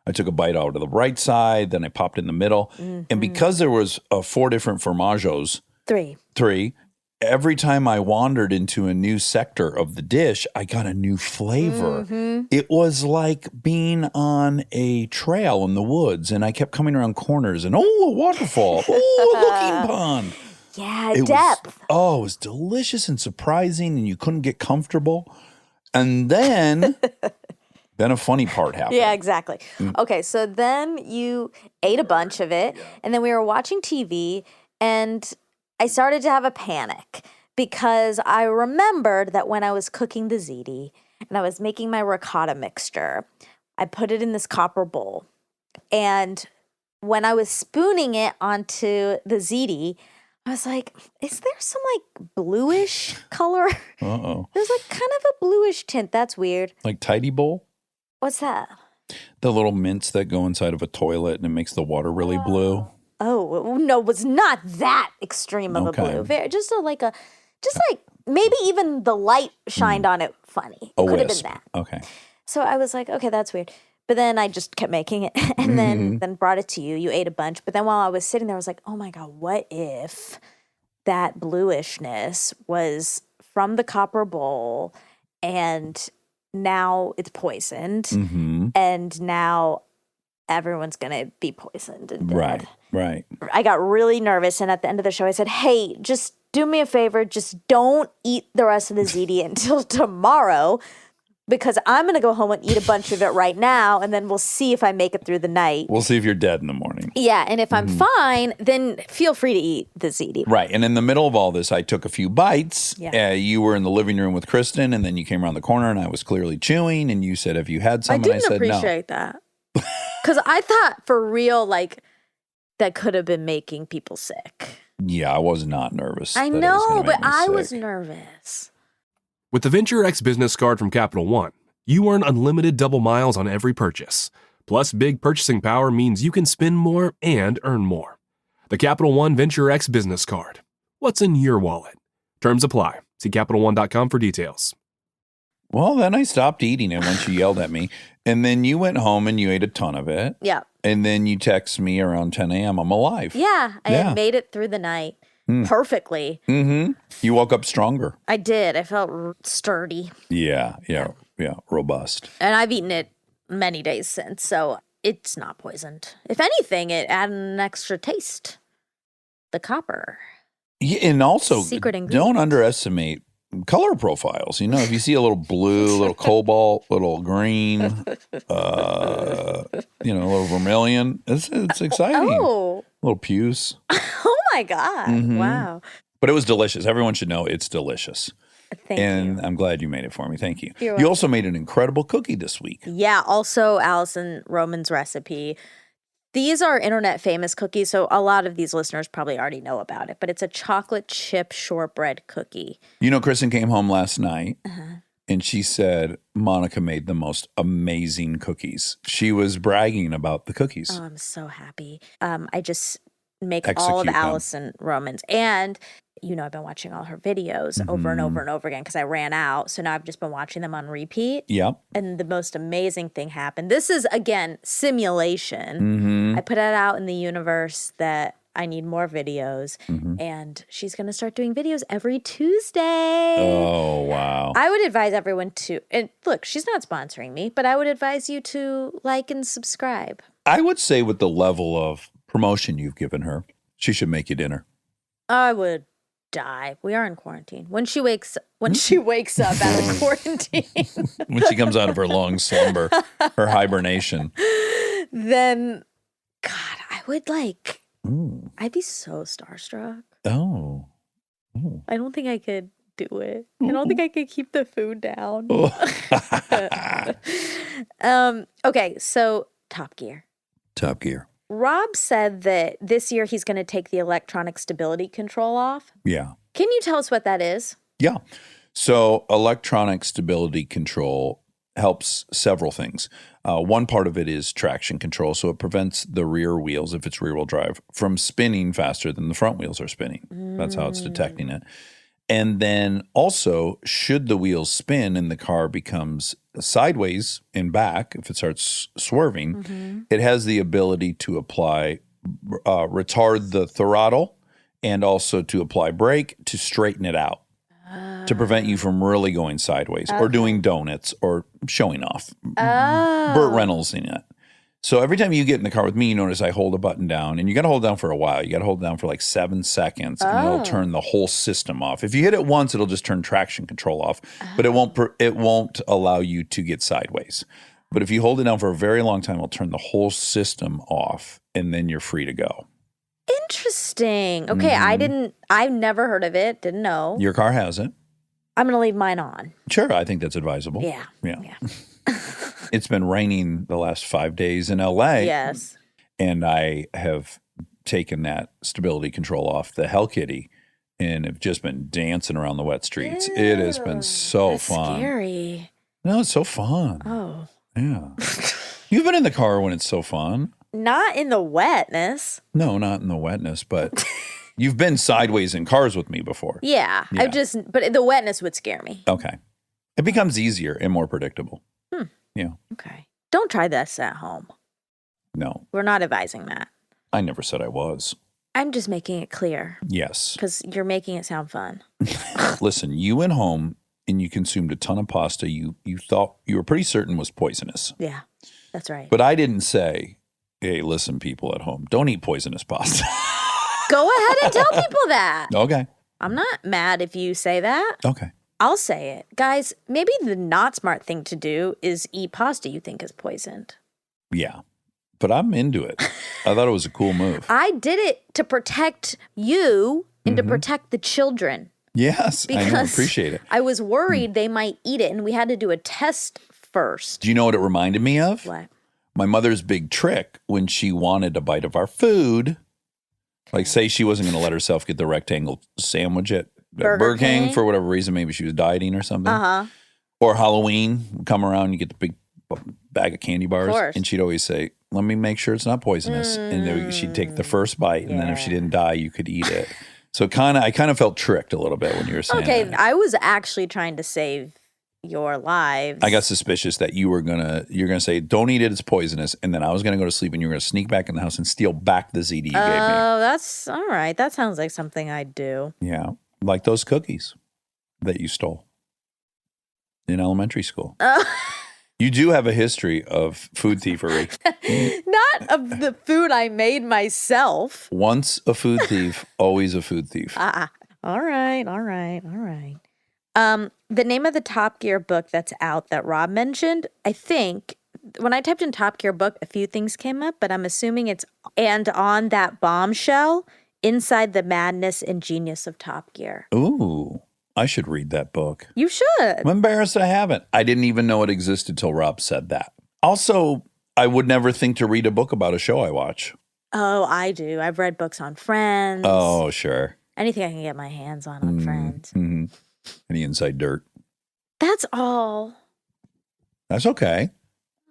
S1: I took a bite out of the right side, then I popped in the middle. And because there was 4 different formaggios, three, every time I wandered into a new sector of the dish, I got a new flavor. It was like being on a trail in the woods, and I kept coming around corners and, a waterfall. Oh, a looking pond.
S2: Yeah,
S1: It
S2: depth.
S1: it was delicious and surprising, and you couldn't get comfortable. And then a funny part happened.
S2: Yeah, exactly. Okay, so then you ate a bunch of it, and then we were watching TV, and I started to have a panic because I remembered that when I was cooking the ziti and I was making my ricotta mixture, I put it in this copper bowl. And when I was spooning it onto the ziti, I was like, is there some like bluish color?
S1: Uh-oh.
S2: There's like kind of a bluish tint. That's weird.
S1: Like Tidy Bowl?
S2: What's that?
S1: The little mints that go inside of a toilet and it makes the water really blue.
S2: Oh, no, it was not that extreme of a blue. Just like maybe even the light shined on it funny. It could have been that.
S1: Okay.
S2: So I was like, okay, that's weird. But then I just kept making it and then brought it to you. You ate a bunch. But then while I was sitting there, I was like, oh my God, what if that bluishness was from the copper bowl and now it's poisoned and now everyone's going to be poisoned and dead.
S1: Right.
S2: I got really nervous. And at the end of the show, I said, hey, just do me a favor. Just don't eat the rest of the ziti until tomorrow because I'm going to go home and eat a bunch of it right now. And then we'll see if I make it through the night.
S1: We'll see if you're dead in the morning.
S2: Yeah. And if I'm fine, then feel free to eat the ziti.
S1: Right. And in the middle of all this, I took a few bites.
S2: Yeah.
S1: You were in the living room with Kristen, and then you came around the corner, and I was clearly chewing, and you said, have you had some?
S2: I didn't
S1: and I said,
S2: appreciate that. Because I thought for real, like, that could have been making people sick.
S1: Yeah, I was not nervous.
S2: I
S1: that it was
S2: know,
S1: gonna
S2: but
S1: make me
S2: I was
S1: sick.
S2: nervous.
S10: With the Venture X business card from Capital One, you earn unlimited double miles on every purchase. Plus, big purchasing power means you can spend more and earn more. The Capital One Venture X business card. What's in your wallet? Terms apply. See CapitalOne.com for details.
S1: Well, then I stopped eating it once you yelled at me. And then you went home and you ate a ton of it.
S2: Yeah.
S1: And then you text me around 10 a.m. I'm alive.
S2: Yeah. I
S1: Yeah.
S2: had made it through the night perfectly.
S1: You woke up stronger.
S2: I did. I felt sturdy.
S1: Yeah. Robust.
S2: And I've eaten it many days since, so it's not poisoned. If anything, it added an extra taste. The copper.
S1: Yeah, and also,
S2: Secret ingredient.
S1: don't underestimate color profiles. You know, if you see a little blue, a little cobalt, a little green, a little vermilion, it's exciting.
S2: Oh.
S1: A little puce.
S2: Oh my God. Wow.
S1: But it was delicious. Everyone should know it's delicious.
S2: Thank
S1: And
S2: you.
S1: I'm glad you made it for me. Thank you.
S2: You're
S1: You also made an incredible cookie this week.
S2: Yeah. Also, Allison Roman's recipe. These are internet famous cookies, so a lot of these listeners probably already know about it, but it's a chocolate chip shortbread cookie.
S1: You know, Kristen came home last night
S2: Uh-huh.
S1: and she said Monica made the most amazing cookies. She was bragging about the cookies.
S2: Oh, I'm so happy. I just make all of
S1: Execute them.
S2: Allison Roman's. And, you know, I've been watching all her videos over and over and over again because I ran out. So now I've just been watching them on repeat.
S1: Yep.
S2: And the most amazing thing happened. This is, again, simulation. I put it out in the universe that I need more videos. And she's going to start doing videos every Tuesday.
S1: Oh, wow.
S2: I would advise everyone to, and look, she's not sponsoring me, but I would advise you to like and subscribe.
S1: I would say with the level of promotion you've given her, she should make you dinner.
S2: I would die. We are in quarantine. When she wakes up out of quarantine,
S1: When she comes out of her long slumber, her hibernation.
S2: then God, I would like,
S1: Ooh.
S2: I'd be so starstruck.
S1: Oh.
S2: I don't think I could do it. I don't think I could keep the food down. Okay, so Top Gear.
S1: Top Gear.
S2: Rob said that this year he's going to take the electronic stability control off.
S1: Yeah.
S2: Can you tell us what that is?
S1: Yeah. So electronic stability control helps several things. One part of it is traction control. So it prevents the rear wheels, if it's rear wheel drive, from spinning faster than the front wheels are spinning. That's how it's detecting it. And then also, should the wheels spin and the car becomes sideways and back, if it starts swerving, it has the ability to apply, retard the throttle and also to apply brake to straighten it out, to prevent you from really going sideways or doing donuts or showing off. Burt Reynolds in it. So every time you get in the car with me, you notice I hold a button down, and you got to hold it down for a while. You got to hold it down for like 7 seconds, and it'll turn the whole system off. If you hit it once, it'll just turn traction control off, but it won't allow you to get sideways. But if you hold it down for a very long time, it'll turn the whole system off, and then you're free to go.
S2: Interesting. Okay, I've never heard of it. Didn't know.
S1: Your car has it.
S2: I'm going to leave mine on.
S1: Sure, I think that's advisable.
S2: Yeah.
S1: It's been raining the last 5 days in LA.
S2: Yes.
S1: And I have taken that stability control off the Hell Kitty and have just been dancing around the wet streets. It has been so
S2: That's
S1: fun.
S2: scary.
S1: No, it's so fun.
S2: Oh.
S1: Yeah. You've been in the car when it's so fun.
S2: Not in the wetness.
S1: No, not in the wetness, but you've been sideways in cars with me before.
S2: Yeah.
S1: Yeah.
S2: But the wetness would scare me.
S1: Okay. It becomes easier and more predictable. Yeah.
S2: Okay. Don't try this at home.
S1: No,
S2: We're not advising that.
S1: I never said I was.
S2: I'm just making it clear
S1: Yes.
S2: because you're making it sound fun.
S1: Listen, you went home and you consumed a ton of pasta you thought you were pretty certain was poisonous.
S2: Yeah, that's right.
S1: But I didn't say, hey, listen, people at home, don't eat poisonous pasta.
S2: Go ahead and tell people that.
S1: Okay.
S2: I'm not mad if you say that.
S1: Okay.
S2: I'll say it. Guys, maybe the not smart thing to do is eat pasta you think is poisoned.
S1: Yeah. But I'm into it. I thought it was a cool move.
S2: I did it to protect you and to protect the children.
S1: Yes. I know.
S2: Because
S1: Appreciate it.
S2: I was worried they might eat it, and we had to do a test first.
S1: Do you know what it reminded me of?
S2: What?
S1: My mother's big trick when she wanted a bite of our food. Like, say she wasn't going to let herself get the rectangle sandwich at Burger King for whatever reason. Maybe she was dieting or something. Or Halloween, come around, you get the big bag of candy bars.
S2: course.
S1: And she'd always say, let me make sure it's not poisonous. And then she'd take the first bite. And then if she didn't die, you could eat it. So I kind of felt tricked a little bit when you were saying
S2: Okay,
S1: that.
S2: I was actually trying to save your lives.
S1: I got suspicious that you're gonna say, don't eat it, it's poisonous. And then I was gonna go to sleep and you were gonna sneak back in the house and steal back the ZD you gave me.
S2: Oh, that's all right. That sounds like something I'd do.
S1: Yeah. Like those cookies that you stole in elementary school. You do have a history of food thievery.
S2: Not of the food I made myself.
S1: Once a food thief, always a food thief.
S2: All right. The name of the Top Gear book that's out that Rob mentioned, I think, when I typed in Top Gear book, a few things came up, but I'm assuming it's "And on That Bombshell, Inside the Madness and Genius of Top Gear."
S1: Ooh, I should read that book.
S2: You should.
S1: I'm embarrassed I haven't. I didn't even know it existed till Rob said that. Also, I would never think to read a book about a show I watch.
S2: Oh, I do. I've read books on Friends.
S1: Oh, sure.
S2: Anything I can get my hands on Friends.
S1: Mm-hmm. Any inside dirt?
S2: That's all.
S1: That's okay.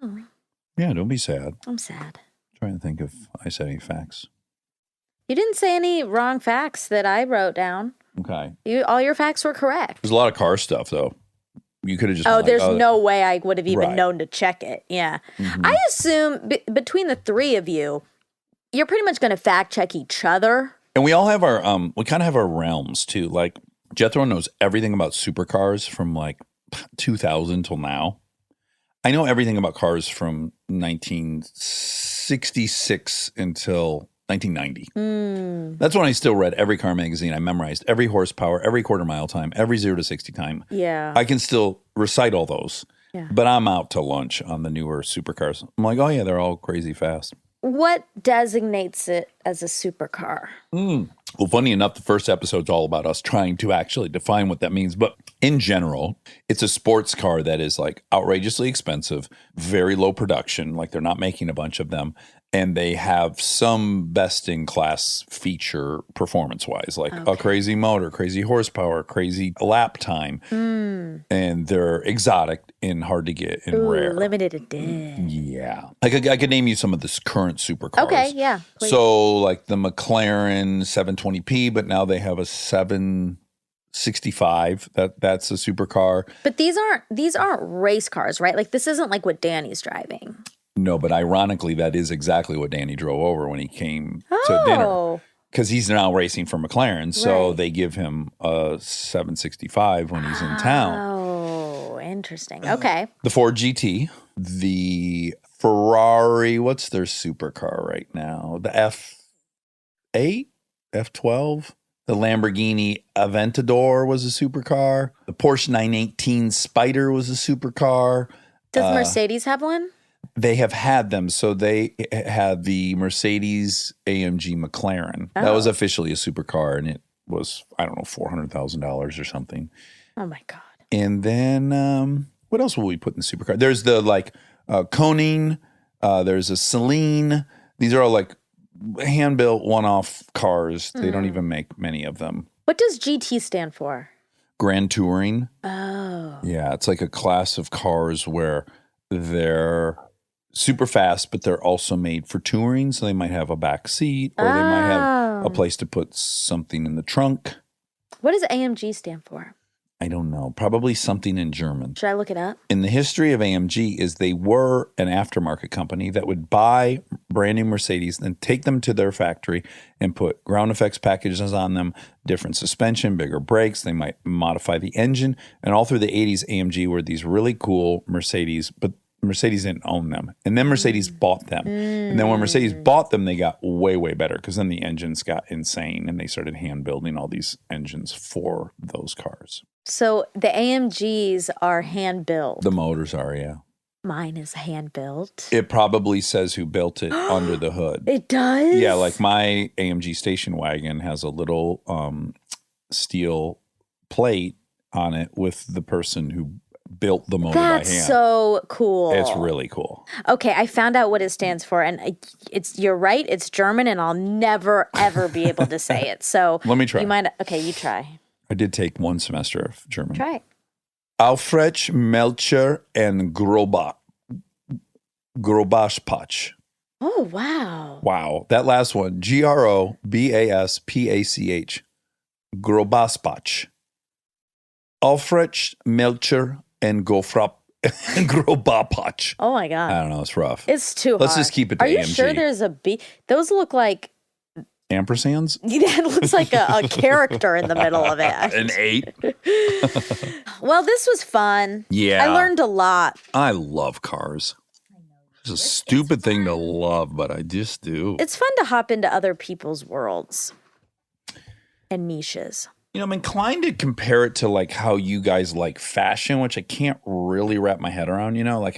S2: Oh,
S1: Yeah, don't be sad.
S2: I'm sad.
S1: Trying to think if I said any facts.
S2: You didn't say any wrong facts that I wrote down.
S1: Okay.
S2: All your facts were correct.
S1: There's a lot of car stuff, though. You could have just.
S2: Oh, there's no way I would have even
S1: Right.
S2: known to check it. Yeah.
S1: Mhm.
S2: I assume between the three of you, you're pretty much going to fact check each other.
S1: And we all have our we kind of have our realms too. Like Jethro knows everything about supercars from like 2000 till now. I know everything about cars from 1966 until 1990. That's when I still read every car magazine. I memorized every horsepower, every quarter mile time, every 0 to 60 time.
S2: Yeah.
S1: I can still recite all those.
S2: Yeah.
S1: But I'm out to lunch on the newer supercars. I'm like, oh yeah, they're all crazy fast.
S2: What designates it as a supercar?
S1: Well, funny enough, the first episode's all about us trying to actually define what that means. But in general, it's a sports car that is like outrageously expensive, very low production, like they're not making a bunch of them. And they have some best in class feature performance wise, like a crazy motor, crazy horsepower, crazy lap time. And they're exotic and hard to get and rare.
S2: Limited edition.
S1: Yeah. I could name you some of the current supercars.
S2: Okay, yeah. Please.
S1: So like the McLaren 720p, but now they have a 765. That's a supercar.
S2: But these aren't race cars, right? Like this isn't like what Danny's driving.
S1: No, but ironically, that is exactly what Danny drove over when he came to dinner. Because he's now racing for McLaren, so
S2: Right.
S1: they give him a 765 when he's in town.
S2: Oh, interesting. Okay.
S1: The Ford GT, the Ferrari, what's their supercar right now? The F8, F12. The Lamborghini Aventador was a supercar. The Porsche 918 Spider was a supercar.
S2: Does Mercedes have one?
S1: They have had them. So they had the Mercedes AMG McLaren. That was officially a supercar, and it was, I don't know, $400,000 or something.
S2: Oh my God.
S1: And then what else will we put in the supercar? There's the like Koning. There's a Celine. These are all like hand-built one-off cars. They don't even make many of them.
S2: What does GT stand for?
S1: Grand Touring.
S2: Oh.
S1: Yeah, it's like a class of cars where they're super fast, but they're also made for touring. So they might have a back seat, or they might have a place to put something in the trunk.
S2: What does AMG stand for?
S1: I don't know. Probably something in German.
S2: Should I look it up?
S1: In the history of AMG is they were an aftermarket company that would buy brand new Mercedes and take them to their factory and put ground effects packages on them, different suspension, bigger brakes. They might modify the engine. And all through the 80s, AMG were these really cool Mercedes, but Mercedes didn't own them. And then Mercedes bought them. And then when Mercedes bought them, they got way, way better because then the engines got insane and they started hand building all these engines for those cars.
S2: So the AMGs are hand built.
S1: The motors are, yeah.
S2: Mine is hand built.
S1: It probably says who built it under the hood.
S2: It does?
S1: Yeah, like my AMG station wagon has a little steel plate on it with the person who built the motor by hand.
S2: That's so cool.
S1: It's really cool.
S2: Okay, I found out what it stands for, and you're right. It's German, and I'll never ever be able to say it. So
S1: Let me try.
S2: You might. Okay, you try.
S1: I did take one semester of German.
S2: Try it.
S1: Alfred, Melcher, and Grobaspach.
S2: Oh wow!
S1: Wow. That last one, Grobaspach. Grobaspach. Alfred, Melcher, and Grobapach.
S2: Oh my God!
S1: I don't know. It's rough.
S2: It's too hard.
S1: Let's just keep it to
S2: Are you
S1: AMG.
S2: sure there's a B? Those look like
S1: Ampersands?
S2: that looks like a character in the middle of it.
S1: An 8.
S2: Well, this was fun.
S1: Yeah.
S2: I learned a lot.
S1: I love cars. It's a stupid thing to love, but I just do.
S2: It's fun to hop into other people's worlds and niches.
S1: You know, I'm inclined to compare it to like how you guys like fashion, which I can't really wrap my head around, you know, like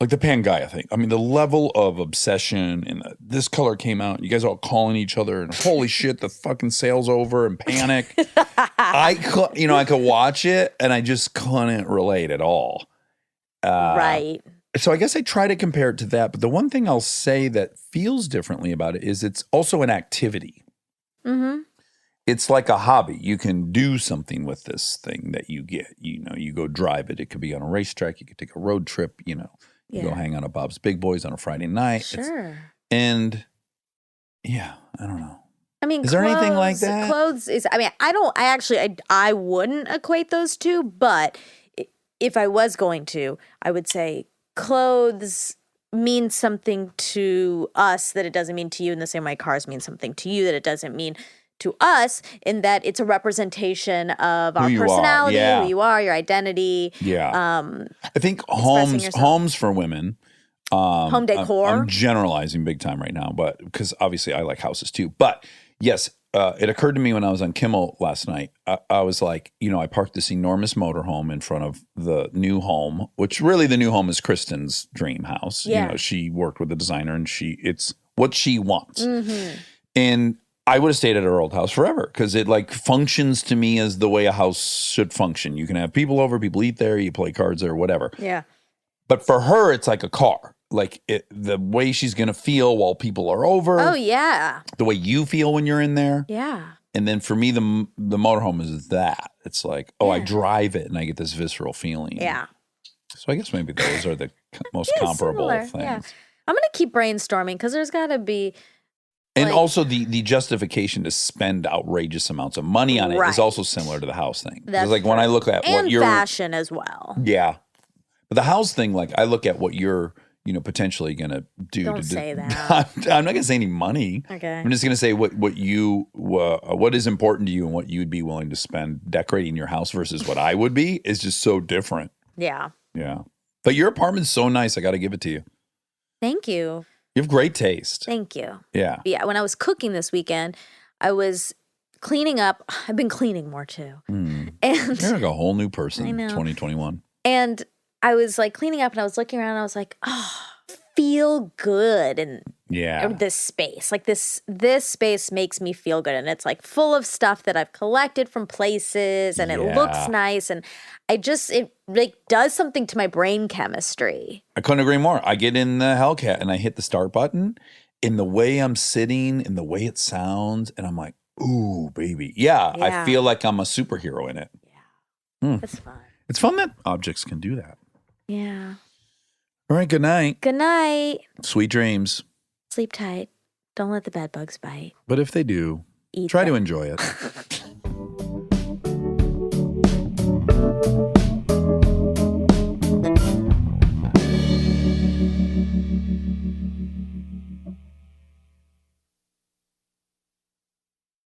S1: the Pangea thing. I mean, the level of obsession and this color came out, you guys all calling each other and holy shit, the fucking sale's over and panic. I could watch it and I just couldn't relate at all.
S2: Right.
S1: So I guess I try to compare it to that. But the one thing I'll say that feels differently about it is it's also an activity.
S2: Mm-hmm.
S1: It's like a hobby. You can do something with this thing that you get. You know, you go drive it. It could be on a racetrack. You could take a road trip. You know, you go hang out at Bob's Big Boys on a Friday night.
S2: Sure.
S1: And yeah, I don't know.
S2: I mean,
S1: is there anything like that?
S2: Clothes is, I mean, I wouldn't equate those two, but if I was going to, I would say clothes mean something to us that it doesn't mean to you in the same way cars mean something to you that it doesn't mean to us, in that it's a representation of our personality, who you are, your identity.
S1: Yeah. I think homes for women.
S2: Home decor.
S1: I'm generalizing big time right now, but because obviously I like houses too. But yes, it occurred to me when I was on Kimmel last night. I was like, you know, I parked this enormous motorhome in front of the new home, which really the new home is Kristen's dream house.
S2: Yeah.
S1: You know, she worked with a designer and it's what she wants. And I would have stayed at her old house forever because it like functions to me as the way a house should function. You can have people over, people eat there, you play cards there, whatever.
S2: Yeah.
S1: But for her, it's like a car. Like the way she's going to feel while people are over.
S2: Oh, yeah.
S1: The way you feel when you're in there.
S2: Yeah.
S1: And then for me, the motorhome is that. It's like, I drive it and I get this visceral feeling.
S2: Yeah.
S1: So I guess maybe those are the most comparable
S2: similar,
S1: things.
S2: yeah. I'm going to keep brainstorming because there's got to be.
S1: And also the justification to spend outrageous amounts of money on it is also similar to the house thing. Because like when I look at what you're.
S2: And fashion as well.
S1: Yeah. But the house thing, like I look at what you're, you know, potentially going to do.
S2: Don't say that.
S1: I'm not going to say any money.
S2: Okay.
S1: I'm just going to say what is important to you and what you'd be willing to spend decorating your house versus what I would be is just so different.
S2: Yeah.
S1: Yeah. But your apartment's so nice. I got to give it to you.
S2: Thank you.
S1: You have great taste.
S2: Thank you.
S1: Yeah.
S2: Yeah. When I was cooking this weekend, I was cleaning up. I've been cleaning more too. And
S1: you're like a whole new person
S2: I
S1: in
S2: know.
S1: 2021.
S2: And I was like cleaning up and I was looking around and I was like, feel good. And this space, like this space makes me feel good. And it's like full of stuff that I've collected from places and it looks nice. And it like does something to my brain chemistry.
S1: I couldn't agree more. I get in the Hellcat and I hit the start button in the way I'm sitting, in the way it sounds. And I'm like, ooh, baby. Yeah. I feel like I'm a superhero in it.
S2: Yeah. That's fun.
S1: It's fun that objects can do that.
S2: Yeah.
S1: All right. Good night.
S2: Good night.
S1: Sweet dreams.
S2: Sleep tight. Don't let the bed bugs bite.
S1: But if they do, try to enjoy it.